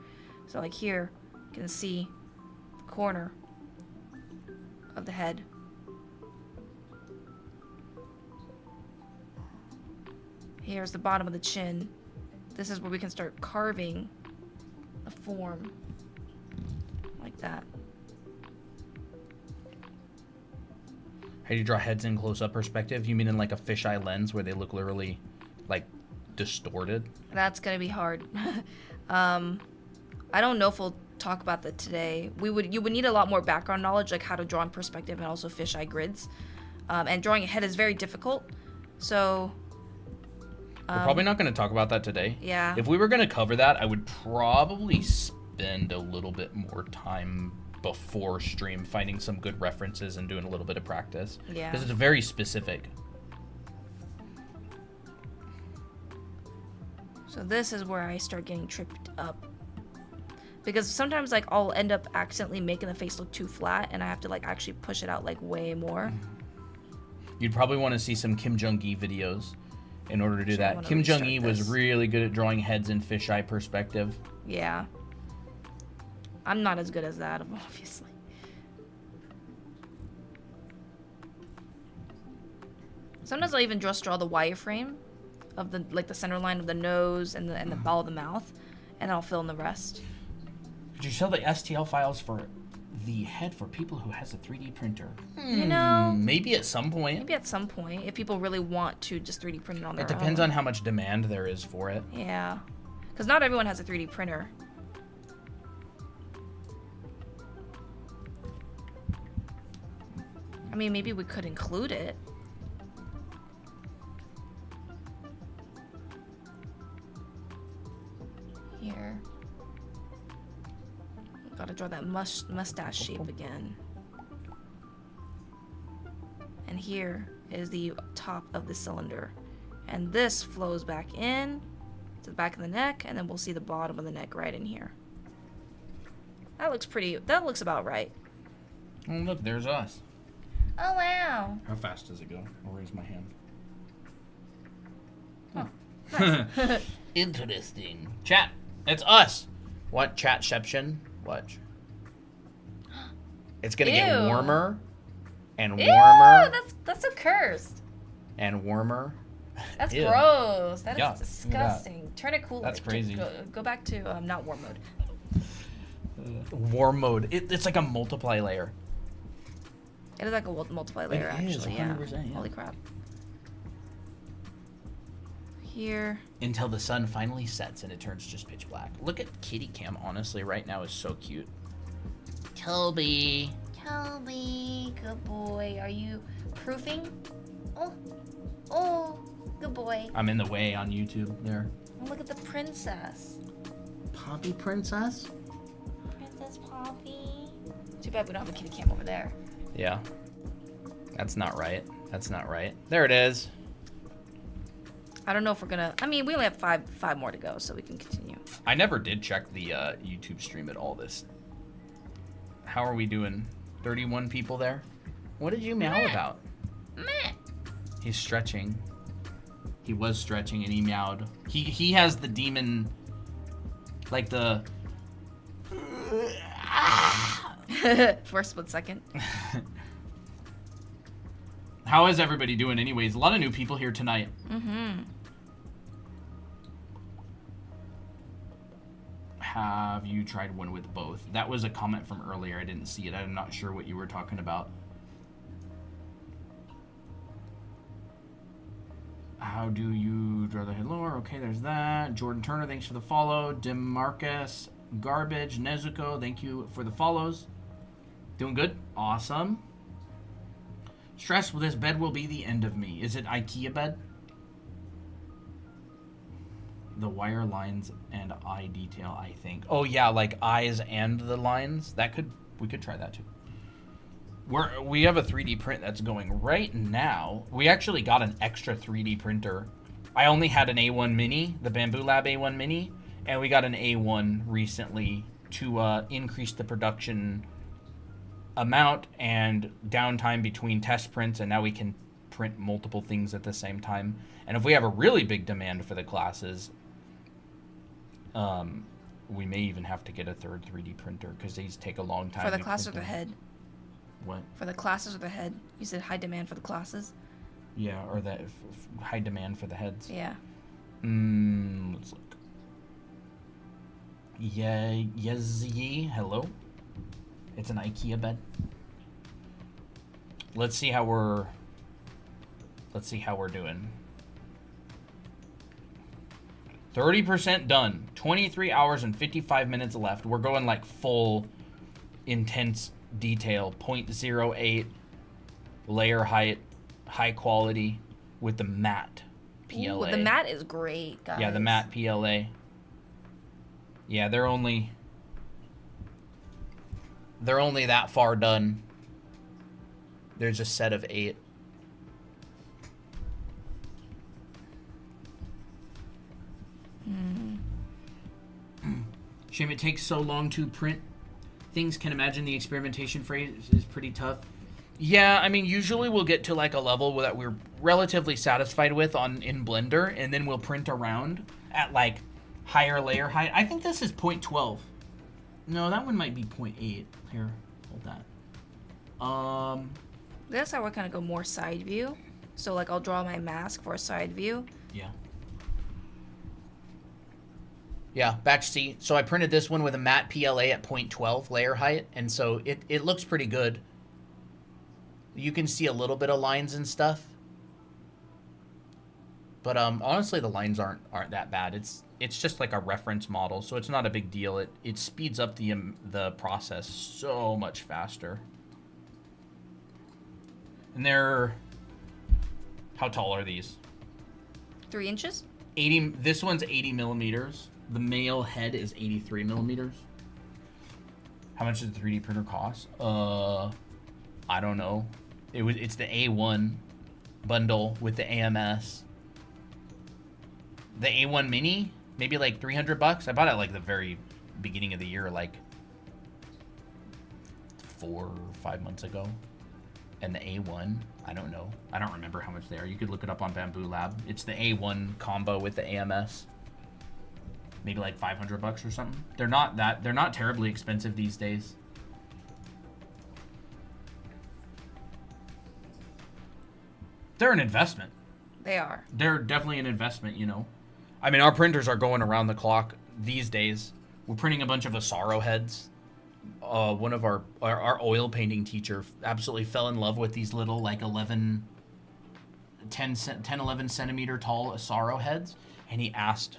So like here, you can see the corner of the head. Here's the bottom of the chin. This is where we can start carving the form like that. How do you draw heads in close-up perspective? You mean in like a fisheye lens where they look literally like distorted? That's gonna be hard. I don't know if we'll talk about that today. You would need a lot more background knowledge, like how to draw in perspective and also fisheye grids. And drawing a head is very difficult. So We're probably not going to talk about that today. yeah. If we were going to cover that, I would probably spend a little bit more time before stream finding some good references and doing a little bit of practice. Yeah. Because it's very specific. So this is where I start getting tripped up. Because sometimes like I'll end up accidentally making the face look too flat, and I have to like actually push it out like way more. You'd probably want to see some Kim Jong-gi videos in order to do Actually, I that. wanna Kim restart Jong-gi was this. really good at drawing heads in fisheye perspective. Yeah. I'm not as good as that, obviously. Sometimes I'll even just draw the wireframe of the like the center line of the nose and the ball of the mouth, and I'll fill in the rest. Could you sell the STL files for the head for people who has a 3D printer? You know, Maybe at some point. maybe at some point, if people really want to just 3D print it on their It depends own. on how much demand there is for it. Yeah, because not everyone has a 3D printer. I mean, maybe we could include it. Here. Gotta draw that mustache shape again. And here is the top of the cylinder. And this flows back in to the back of the neck, and then we'll see the bottom of the neck right in here. That looks about right. Oh, look, there's us. Oh wow. How fast does it go? I'll raise my hand. Oh, Interesting. Chat, it's us. What chatception? Watch. It's gonna get Ew. warmer and Ew, warmer that's so cursed. and warmer. That's Ew. gross. That is Yeah, look at that. disgusting. Turn it cooler. That's crazy. Go back to not warm mode. Warm mode. It's like a multiply layer. It is like a multiply layer, It is, actually. 100%, yeah. Holy crap. Here. Until the sun finally sets and it turns just pitch black. Look at Kitty Cam, honestly, right now is so cute. Toby. Toby, good boy. Are you proofing? Oh, good boy. I'm in the way on YouTube there. Oh, look at the princess. Poppy Princess? Princess Poppy. Too bad we don't have a kitty cam over there. Yeah. That's not right. That's not right. There it is. I don't know if we're gonna. I mean, we only have five more to go, so we can continue. I never did check the YouTube stream at all this. How are we doing? 31 people there? What did you meow about? Meh. He's stretching. He was stretching and he meowed. He has the demon, like the... For a split second. How is everybody doing anyways? A lot of new people here tonight. Mm-hmm. Have you tried one with both? That was a comment from earlier. I didn't see it. I'm not sure what you were talking about. How do you draw the head lower? Okay, there's that. Jordan Turner, thanks for the follow. Demarcus Garbage, Nezuko, thank you for the follows. Doing good? Awesome. Stress, this bed will be the end of me. Is it IKEA bed? The wire lines and eye detail, I think. Oh yeah, like eyes and the lines. We could try that too. We have a 3D print that's going right now. We actually got an extra 3D printer. I only had an A1 Mini, the Bamboo Lab A1 Mini, and we got an A1 recently to increase the production amount and downtime between test prints, and now we can print multiple things at the same time. And if we have a really big demand for the classes, we may even have to get a third 3D printer because these take a long time. For the class or the head? What? For the classes or the head? You said high demand for the classes? Yeah, or that high demand for the heads. Yeah. Let's look. Yeah, Yezzy, hello. It's an IKEA bed. Let's see how we're doing. 30% done. 23 hours and 55 minutes left. We're going like full intense detail. 0.08 layer height, high quality with the matte PLA. Ooh, the matte is great, guys. Yeah, the matte PLA. Yeah, they're only that far done. There's a set of 8. Shame it takes so long to print things. Can imagine the experimentation phase is pretty tough. Yeah, I mean, usually we'll get to like a level that we're relatively satisfied with in Blender, and then we'll print around at like higher layer height. I think this is 0.12. No, that one might be 0.8. Here, hold that. That's how we're kind of go more side view. So like I'll draw my mask for a side view. Yeah. Yeah, batch C. So I printed this one with a matte PLA at 0.12 layer height, and so it looks pretty good. You can see a little bit of lines and stuff. But honestly, the lines aren't that bad. It's just like a reference model, so it's not a big deal. It speeds up the process so much faster. And they're... How tall are these? 3 inches? 80. This one's 80 millimeters. The male head is 83 millimeters. How much does the 3D printer cost? I don't know. It's the A1 bundle with the AMS. The A1 Mini, maybe like $300. I bought it like the very beginning of the year, like 4 or 5 months ago. And the A1, I don't know. I don't remember how much they are. You could look it up on Bamboo Lab. It's the A1 combo with the AMS. Maybe like $500 or something. They're not terribly expensive these days. They're an investment. They are. They're definitely an investment, you know. I mean, our printers are going around the clock these days. We're printing a bunch of Asaro heads. One of our oil painting teacher absolutely fell in love with these little like 11 centimeter tall Asaro heads, and he asked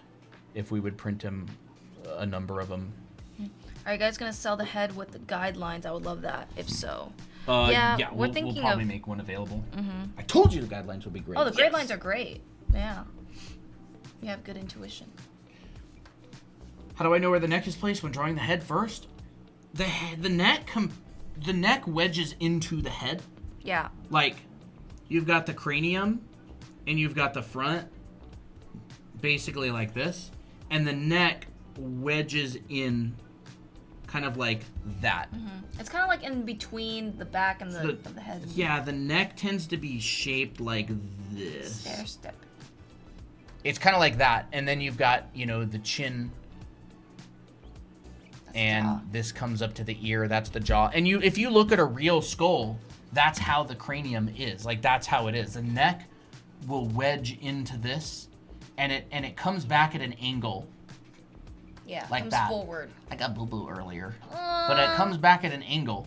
if we would print him a number of them. Are you guys gonna sell the head with the guidelines? I would love that. If so, yeah, we're thinking we'll probably of make one available. Mm-hmm. I told you the guidelines would be great. Oh, the guidelines are great. Yeah, you have good intuition. How do I know where the neck is placed when drawing the head first? The neck wedges into the head. Yeah. Like, you've got the cranium, and you've got the front, basically like this, and the neck wedges in kind of like that. It's kind of like in between the back and the head. Yeah, the neck tends to be shaped like this. Stair step. It's kind of like that, and then you've got, you know, the chin, and jaw. this comes up to the ear. That's the jaw. And if you look at a real skull, that's how the cranium is. Like, that's how it is. The neck will wedge into this, and it comes back at an angle. Yeah, Like comes that. forward. I got boo-boo earlier. But it comes back at an angle.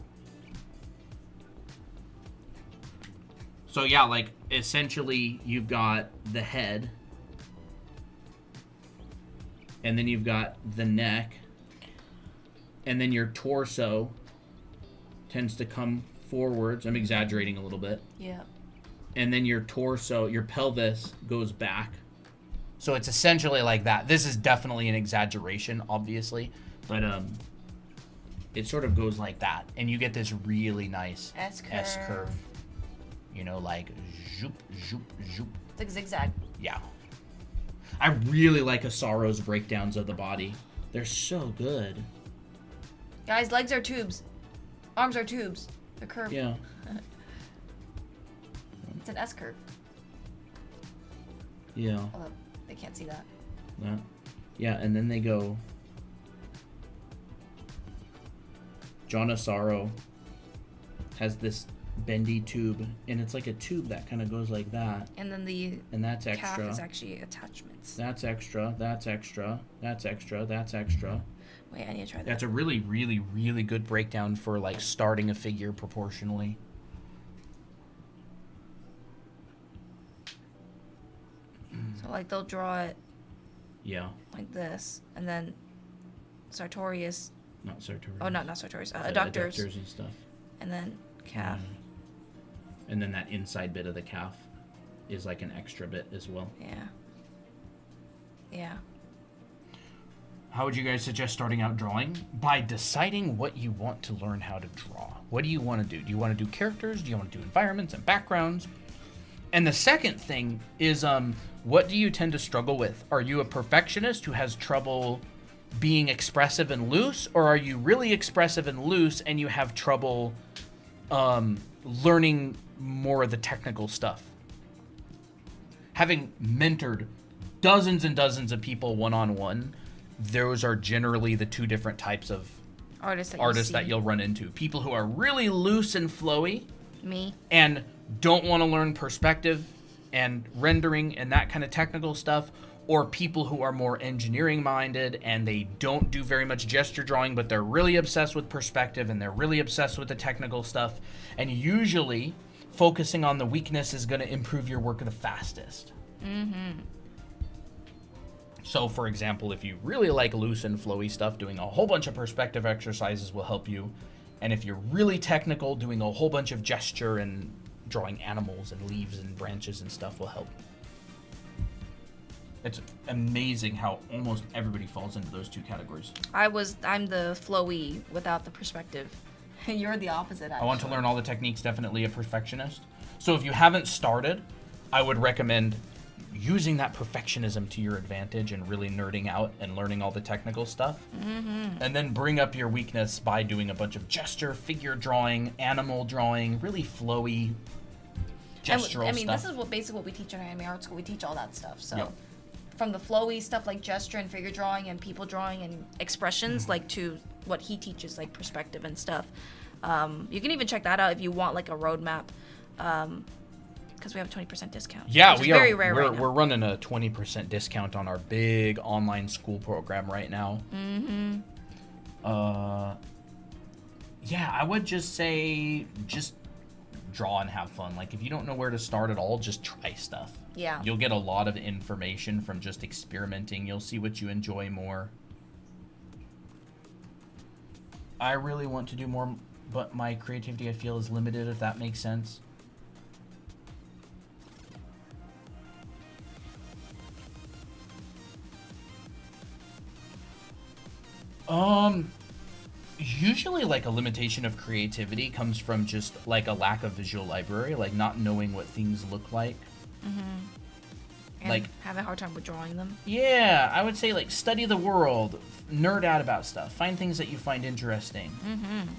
So yeah, like, essentially, you've got the head, and then you've got the neck, and then your torso tends to come forwards. I'm exaggerating a little bit. Yeah. And then your torso, your pelvis goes back. So it's essentially like that. This is definitely an exaggeration, obviously, but it sort of goes like that, and you get this really nice S curve. You know, like zoop, zoop, zoop. It's like zigzag. Yeah. I really like Asaro's breakdowns of the body. They're so good. Guys, legs are tubes. Arms are tubes. They're curved. Yeah. It's an S curve. Yeah. Although they can't see that. Yeah, and then they go. John Asaro has this bendy tube, and it's like a tube that kind of goes like that. And then the And that's calf extra. is actually attachments. That's extra. That's extra. That's extra. That's extra. Wait, I need to try that. That's a really, really, really good breakdown for like starting a figure proportionally. So like they'll draw it Yeah. like this, and then Sartorius. Not Sartorius. Oh, not Sartorius. The Adductors, adductors and stuff. and then calf. And then that inside bit of the calf is like an extra bit as well. Yeah. Yeah. How would you guys suggest starting out drawing? By deciding what you want to learn how to draw. What do you want to do? Do you want to do characters? Do you want to do environments and backgrounds? And the second thing is, what do you tend to struggle with? Are you a perfectionist who has trouble being expressive and loose? Or are you really expressive and loose and you have trouble learning more of the technical stuff? Having mentored dozens and dozens of people one-on-one, those are generally the two different types of Artists that you'll run into. People who are really loose and flowy Me. and don't want to learn perspective and rendering and that kind of technical stuff, or people who are more engineering minded and they don't do very much gesture drawing, but they're really obsessed with perspective and they're really obsessed with the technical stuff. And usually focusing on the weakness is going to improve your work the fastest. So, for example, if you really like loose and flowy stuff, doing a whole bunch of perspective exercises will help you. And if you're really technical, doing a whole bunch of gesture and drawing animals and leaves and branches and stuff will help. It's amazing how almost everybody falls into those two categories. I'm the flowy without the perspective. You're the opposite, actually. I want to learn all the techniques, definitely a perfectionist. So if you haven't started, I would recommend using that perfectionism to your advantage and really nerding out and learning all the technical stuff. And then bring up your weakness by doing a bunch of gesture, figure drawing, animal drawing, really flowy gestural I mean, stuff. this is basically what we teach in our anime art school. We teach all that stuff. So Yep. from the flowy stuff like gesture and figure drawing and people drawing and expressions, like to what he teaches, like perspective and stuff. You can even check that out if you want like a roadmap. Because we have a 20% discount. Yeah, which is we very are. rare We're, right now. we're running a 20% discount on our big online school program right now. Yeah, I would just say just draw and have fun. Like, if you don't know where to start at all, just try stuff. Yeah. You'll get a lot of information from just experimenting. You'll see what you enjoy more. I really want to do more, but my creativity, I feel, is limited, if that makes sense. Usually like a limitation of creativity comes from just like a lack of visual library, like not knowing what things look like. And like have a hard time with drawing them. yeah, I would say like study the world, nerd out about stuff, find things that you find interesting. Mm-hmm.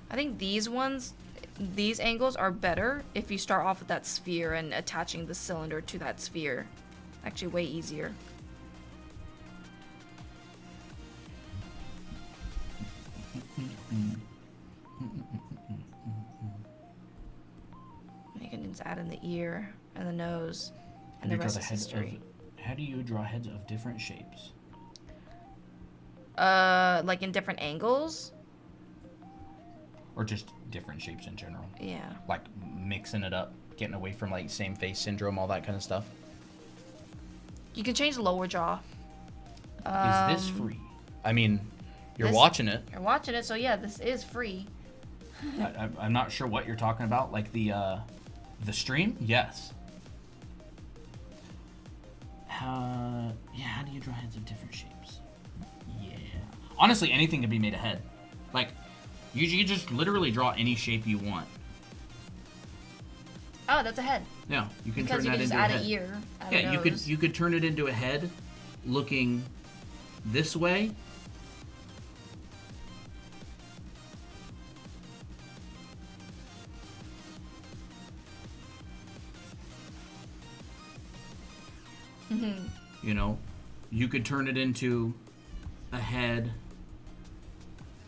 I think these angles are better if you start off with that sphere and attaching the cylinder to that sphere. Actually, way easier. You can just add in the ear and the nose, and the rest is history. How do you draw heads of different shapes? Like in different angles? Or just different shapes in general? Yeah. Like mixing it up, getting away from like same face syndrome, all that kind of stuff? You can change the lower jaw. Is this free? I mean, you're this- watching it. You're watching it, so yeah, this is free. I'm not sure what you're talking about. Like the stream? Yes. How do you draw heads of different shapes? Yeah. Honestly, anything can be made a head. Like, you just literally draw any shape you want. Oh, that's a head. Yeah, you can Because turn you that can just into add a an head. ear. Add Yeah, a nose. you could turn it into a head, looking this way. You know, you could turn it into a head,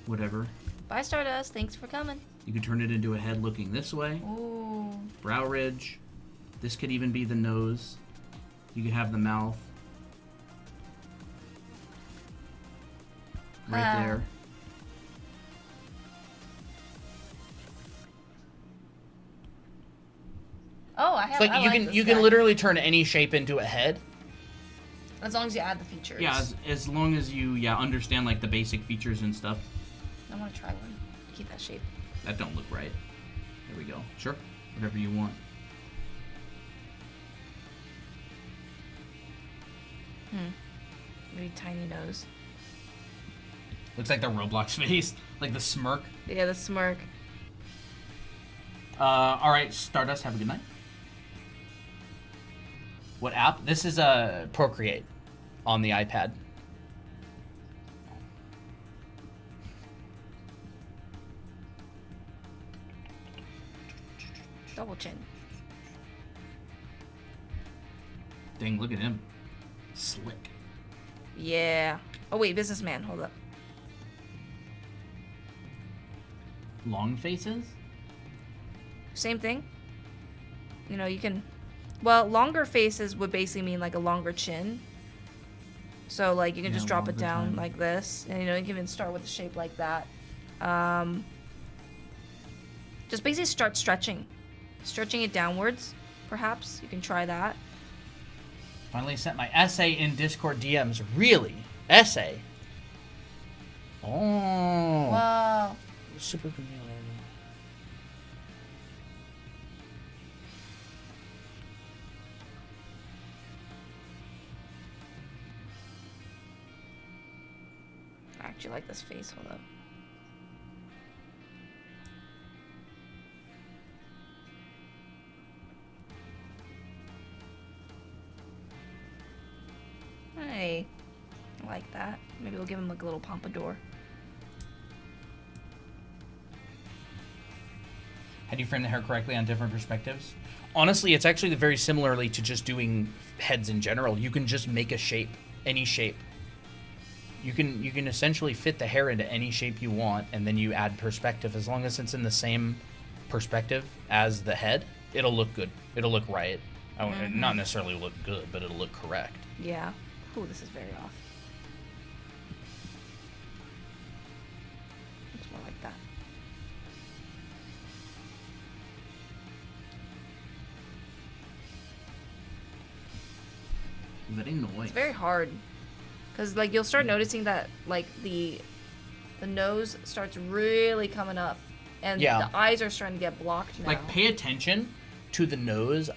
whatever. Bye, Stardust. Thanks for coming. You could turn it into a head looking this way, Ooh. brow ridge. This could even be the nose. You could have the mouth right there. Oh, I have. It's like I you like can this you guy. can literally turn any shape into a head. As long as you add the features. Yeah, as long as you understand like the basic features and stuff. I want to try one. Keep that shape. That don't look right. There we go. Sure, whatever you want. Really tiny nose. Looks like the Roblox face, like the smirk. Yeah, the smirk. All right, Stardust. Have a good night. What app? This is a Procreate on the iPad. Double chin. Dang, look at him. Slick. Yeah. Oh wait, businessman. Hold up. Long faces? Same thing. You know, you can. Well, longer faces would basically mean like a longer chin. So like you can Yeah, just drop it longer down chin. like this, and you know you can even start with a shape like that. Just basically start stretching it downwards. Perhaps you can try that. Finally sent my essay in Discord DMs. Really? Essay? Oh. Wow. Super chameleon. I actually like this face. Hold up. Hey, I like that. Maybe we'll give him like a little pompadour. How do you frame the hair correctly on different perspectives? Honestly, it's actually very similarly to just doing heads in general. You can just make a shape, any shape. You can essentially fit the hair into any shape you want, and then you add perspective. As long as it's in the same perspective as the head, it'll look good. It'll look right. Not necessarily look good, but it'll look correct. Yeah. Ooh, this is very off. Looks more like that. Very nice. It's very hard. Because, like, you'll start noticing that, like, the nose starts really coming up. And Yeah. the eyes are starting to get blocked now. Like, pay attention to the nose.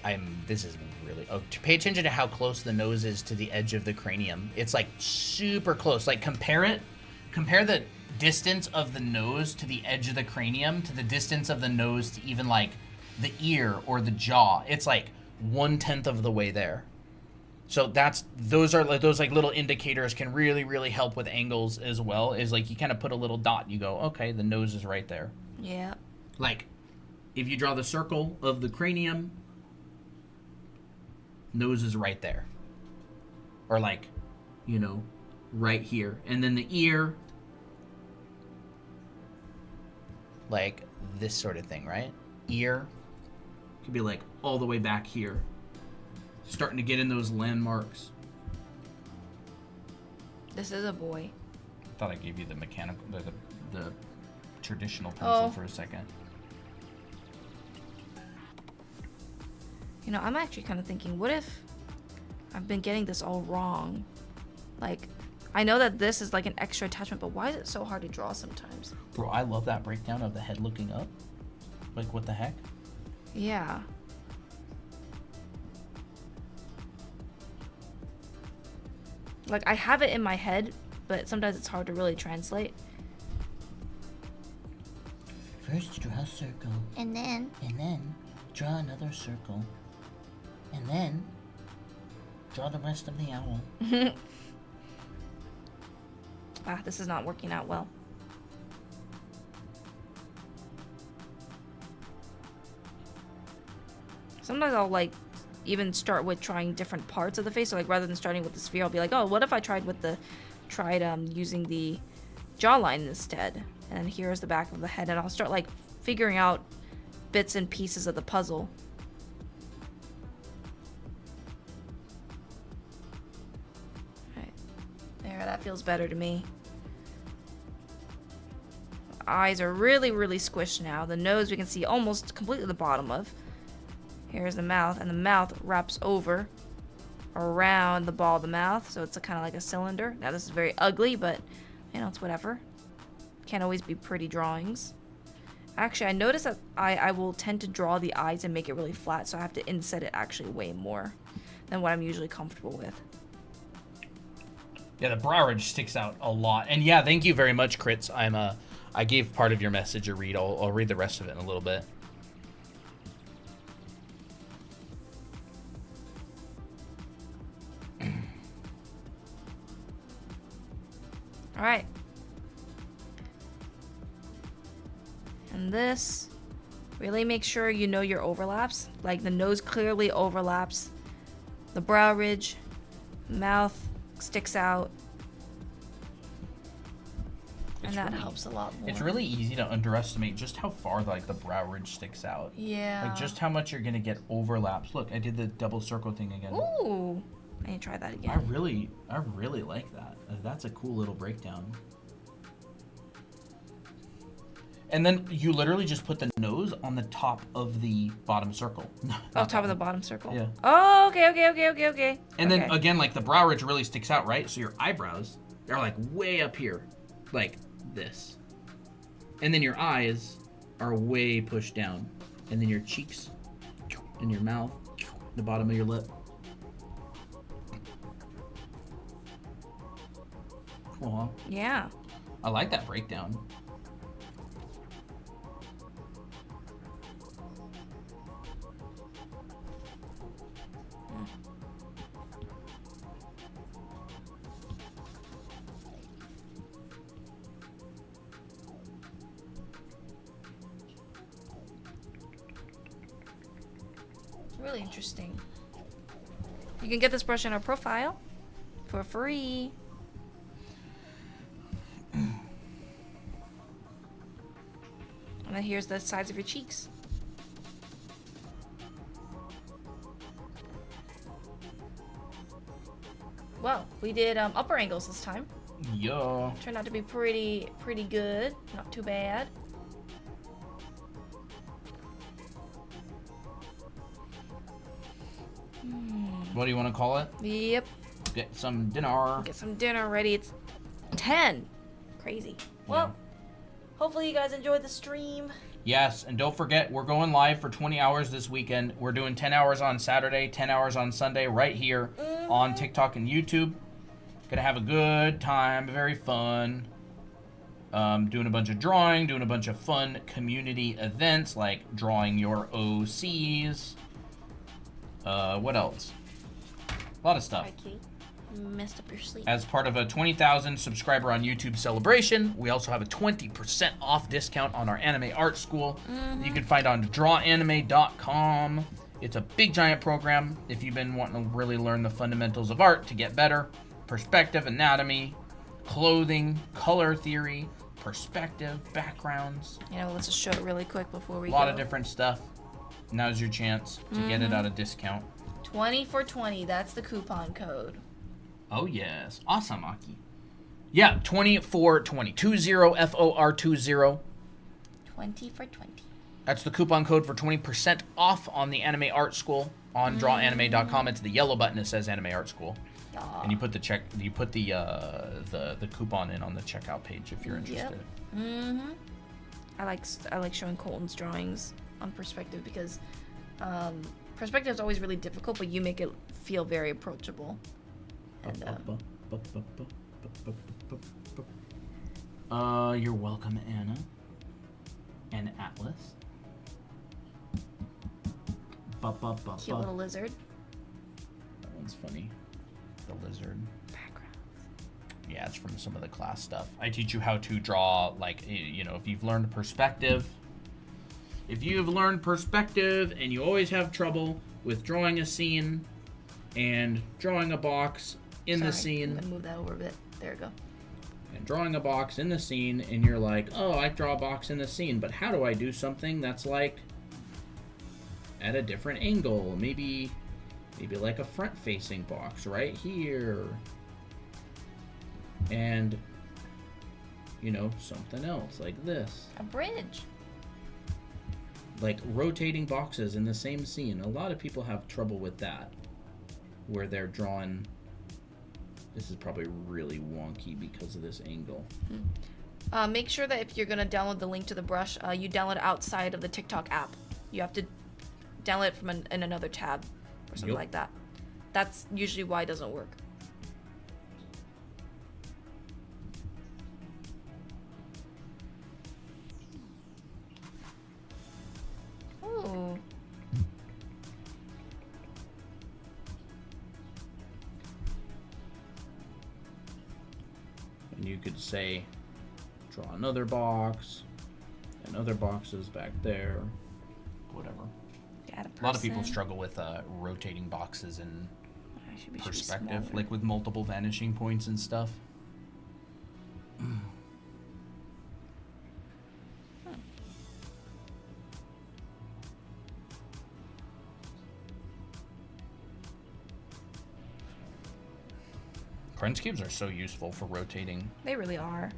This is really... Oh, to pay attention to how close the nose is to the edge of the cranium. It's, like, super close. Like, compare it compare the distance of the nose to the edge of the cranium to the distance of the nose to even like the ear or the jaw. It's like 1/10 of the way there. So those little indicators can really help with angles as well. Is like you kind of put a little dot. You go, okay, the nose is right there. Yeah. Like if you draw the circle of the cranium, nose is right there. Or like, right here. And then the ear, like this sort of thing, right? Ear could be like all the way back here. Starting to get in those landmarks. This is a boy. Thought I gave you the mechanical, the traditional pencil for a second. I'm actually kind of thinking, what if I've been getting this all wrong? Like, I know that this is like an extra attachment, but why is it so hard to draw sometimes? Bro, I love that breakdown of the head looking up. Like, what the heck? Yeah. Like, I have it in my head, but sometimes it's hard to really translate. First, draw a circle. And then Draw another circle. And then, draw the rest of the owl. This is not working out well. Sometimes I'll like even start with trying different parts of the face. So like rather than starting with the sphere, I'll be like, oh, what if I tried using the jawline instead? And then here's the back of the head, and I'll start like figuring out bits and pieces of the puzzle. Right there, that feels better to me. The eyes are really squished now. The nose we can see almost completely the bottom of. Here's the mouth, and the mouth wraps over around the ball of the mouth, so it's kind of like a cylinder. Now this is very ugly, but it's whatever. Can't always be pretty drawings. Actually, I noticed that I will tend to draw the eyes and make it really flat, so I have to inset it actually way more than what I'm usually comfortable with. Yeah, the brow ridge sticks out a lot. And yeah, thank you very much, Krenz. I gave part of your message a read. I'll read the rest of it in a little bit. All right. And this, really make sure you know your overlaps. Like the nose clearly overlaps the brow ridge, mouth sticks out, and that helps a lot more. It's really easy to underestimate just how far like the brow ridge sticks out. Yeah. Like just how much you're gonna get overlaps. Look, I did the double circle thing again. Ooh. I need to try that again. I really like that. That's a cool little breakdown. And then you literally just put the nose on the top of the bottom circle. Oh, top of the bottom circle? Yeah. Oh, okay. And then again, like the brow ridge really sticks out, right? So your eyebrows are like way up here, like this. And then your eyes are way pushed down. And then your cheeks and your mouth, the bottom of your lip. Cool, huh? Yeah. I like that breakdown. Really interesting. You can get this brush in our profile for free. And then here's the sides of your cheeks. Well, we did upper angles this time. Yeah. Turned out to be pretty good. Not too bad. What do you want to call it? Yep. Get some dinner. Get some dinner ready. It's 10. Crazy. Well, hopefully you guys enjoyed the stream. Yes, and don't forget, we're going live for 20 hours this weekend. We're doing 10 hours on Saturday, 10 hours on Sunday, right here on TikTok and YouTube. Gonna have a good time, very fun. Doing a bunch of drawing, doing a bunch of fun community events like drawing your OCs. What else? A lot of stuff. Sorry, Kate. Messed up your sleep. As part of a 20,000 subscriber on YouTube celebration, we also have a 20% off discount on our anime art school. You can find on drawanime.com. It's a big giant program if you've been wanting to really learn the fundamentals of art to get better. Perspective, anatomy, clothing, color theory, perspective, backgrounds. You know, let's just show it really quick before we A go. lot of different stuff. Now's your chance to get it at a discount. 20 for 20. That's the coupon code. Oh, yes. Awesome, Aki. Yeah, 20 FOR20. 20 for 20. That's the coupon code for 20% off on the Anime Art School on drawanime.com. It's the yellow button that says Anime Art School. Yeah. And you put the coupon in on the checkout page if you're interested. Mm-hmm. I like showing Colton's drawings on perspective because perspective is always really difficult, but you make it feel very approachable. And, you're welcome, Anna. And Atlas. cute little lizard. That one's funny. The lizard. Background. Yeah, it's from some of the class stuff. I teach you how to draw, like, you know, if you've learned perspective. If you've learned perspective and you always have trouble with drawing a scene and drawing a box in the I'm scene, gonna move that over a bit. There we go. and drawing a box in the scene, and you're like, oh, I draw a box in the scene, but how do I do something that's like at a different angle? Maybe like a front-facing box right here. And, you know, something else like this. A bridge. Like rotating boxes in the same scene. A lot of people have trouble with that, where they're drawing. This is probably really wonky because of this angle. Make sure that if you're gonna download the link to the brush, you download it outside of the TikTok app. You have to download it from in another tab or something like that. That's usually why it doesn't work. Ooh. And you could say, draw another box, and other boxes back there, whatever. A lot of people struggle with rotating boxes and perspective, like with multiple vanishing points and stuff. Krenz cubes are so useful for rotating. They really are.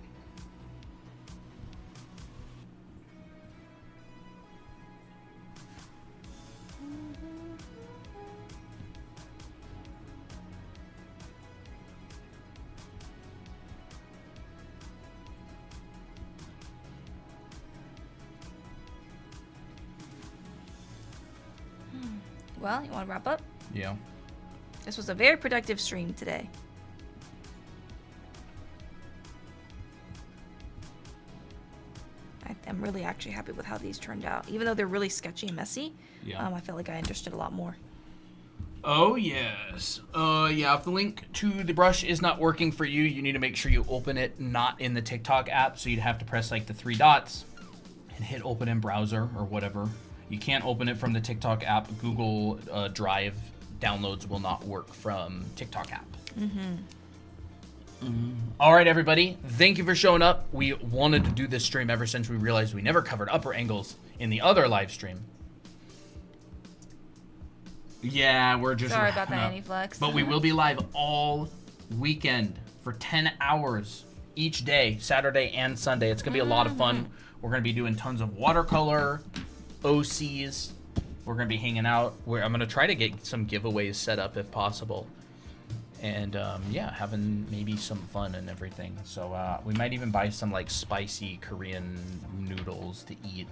Well, you want to wrap up? Yeah. This was a very productive stream today. I'm really actually happy with how these turned out. Even though they're really sketchy and messy, Yeah. I felt like I understood a lot more. Oh, yes. Yeah, if the link to the brush is not working for you, you need to make sure you open it not in the TikTok app. So you'd have to press like the 3 dots and hit open in browser or whatever. You can't open it from the TikTok app. Google Drive downloads will not work from TikTok app. All right, everybody. Thank you for showing up. We wanted to do this stream ever since we realized we never covered upper angles in the other live stream. Yeah, we're just Sorry about wrapping that, up. Aniflex. But we will be live all weekend for 10 hours each day, Saturday and Sunday. It's going to be a lot of fun. We're going to be doing tons of watercolor, OCs. We're going to be hanging out. I'm going to try to get some giveaways set up if possible. And yeah, having maybe some fun and everything. So we might even buy some like spicy Korean noodles to eat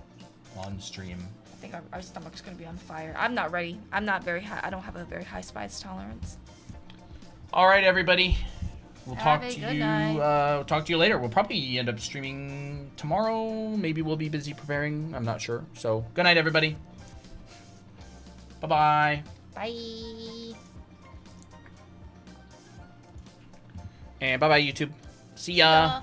on stream. I think our stomach's gonna be on fire. I'm not ready. I'm not very high. I don't have a very high spice tolerance. All right, everybody. We'll Have talk a to good you. night. Talk to you later. We'll probably end up streaming tomorrow. Maybe we'll be busy preparing. I'm not sure. So good night, everybody. Bye-bye. Bye. And bye-bye, YouTube. See ya. Yeah.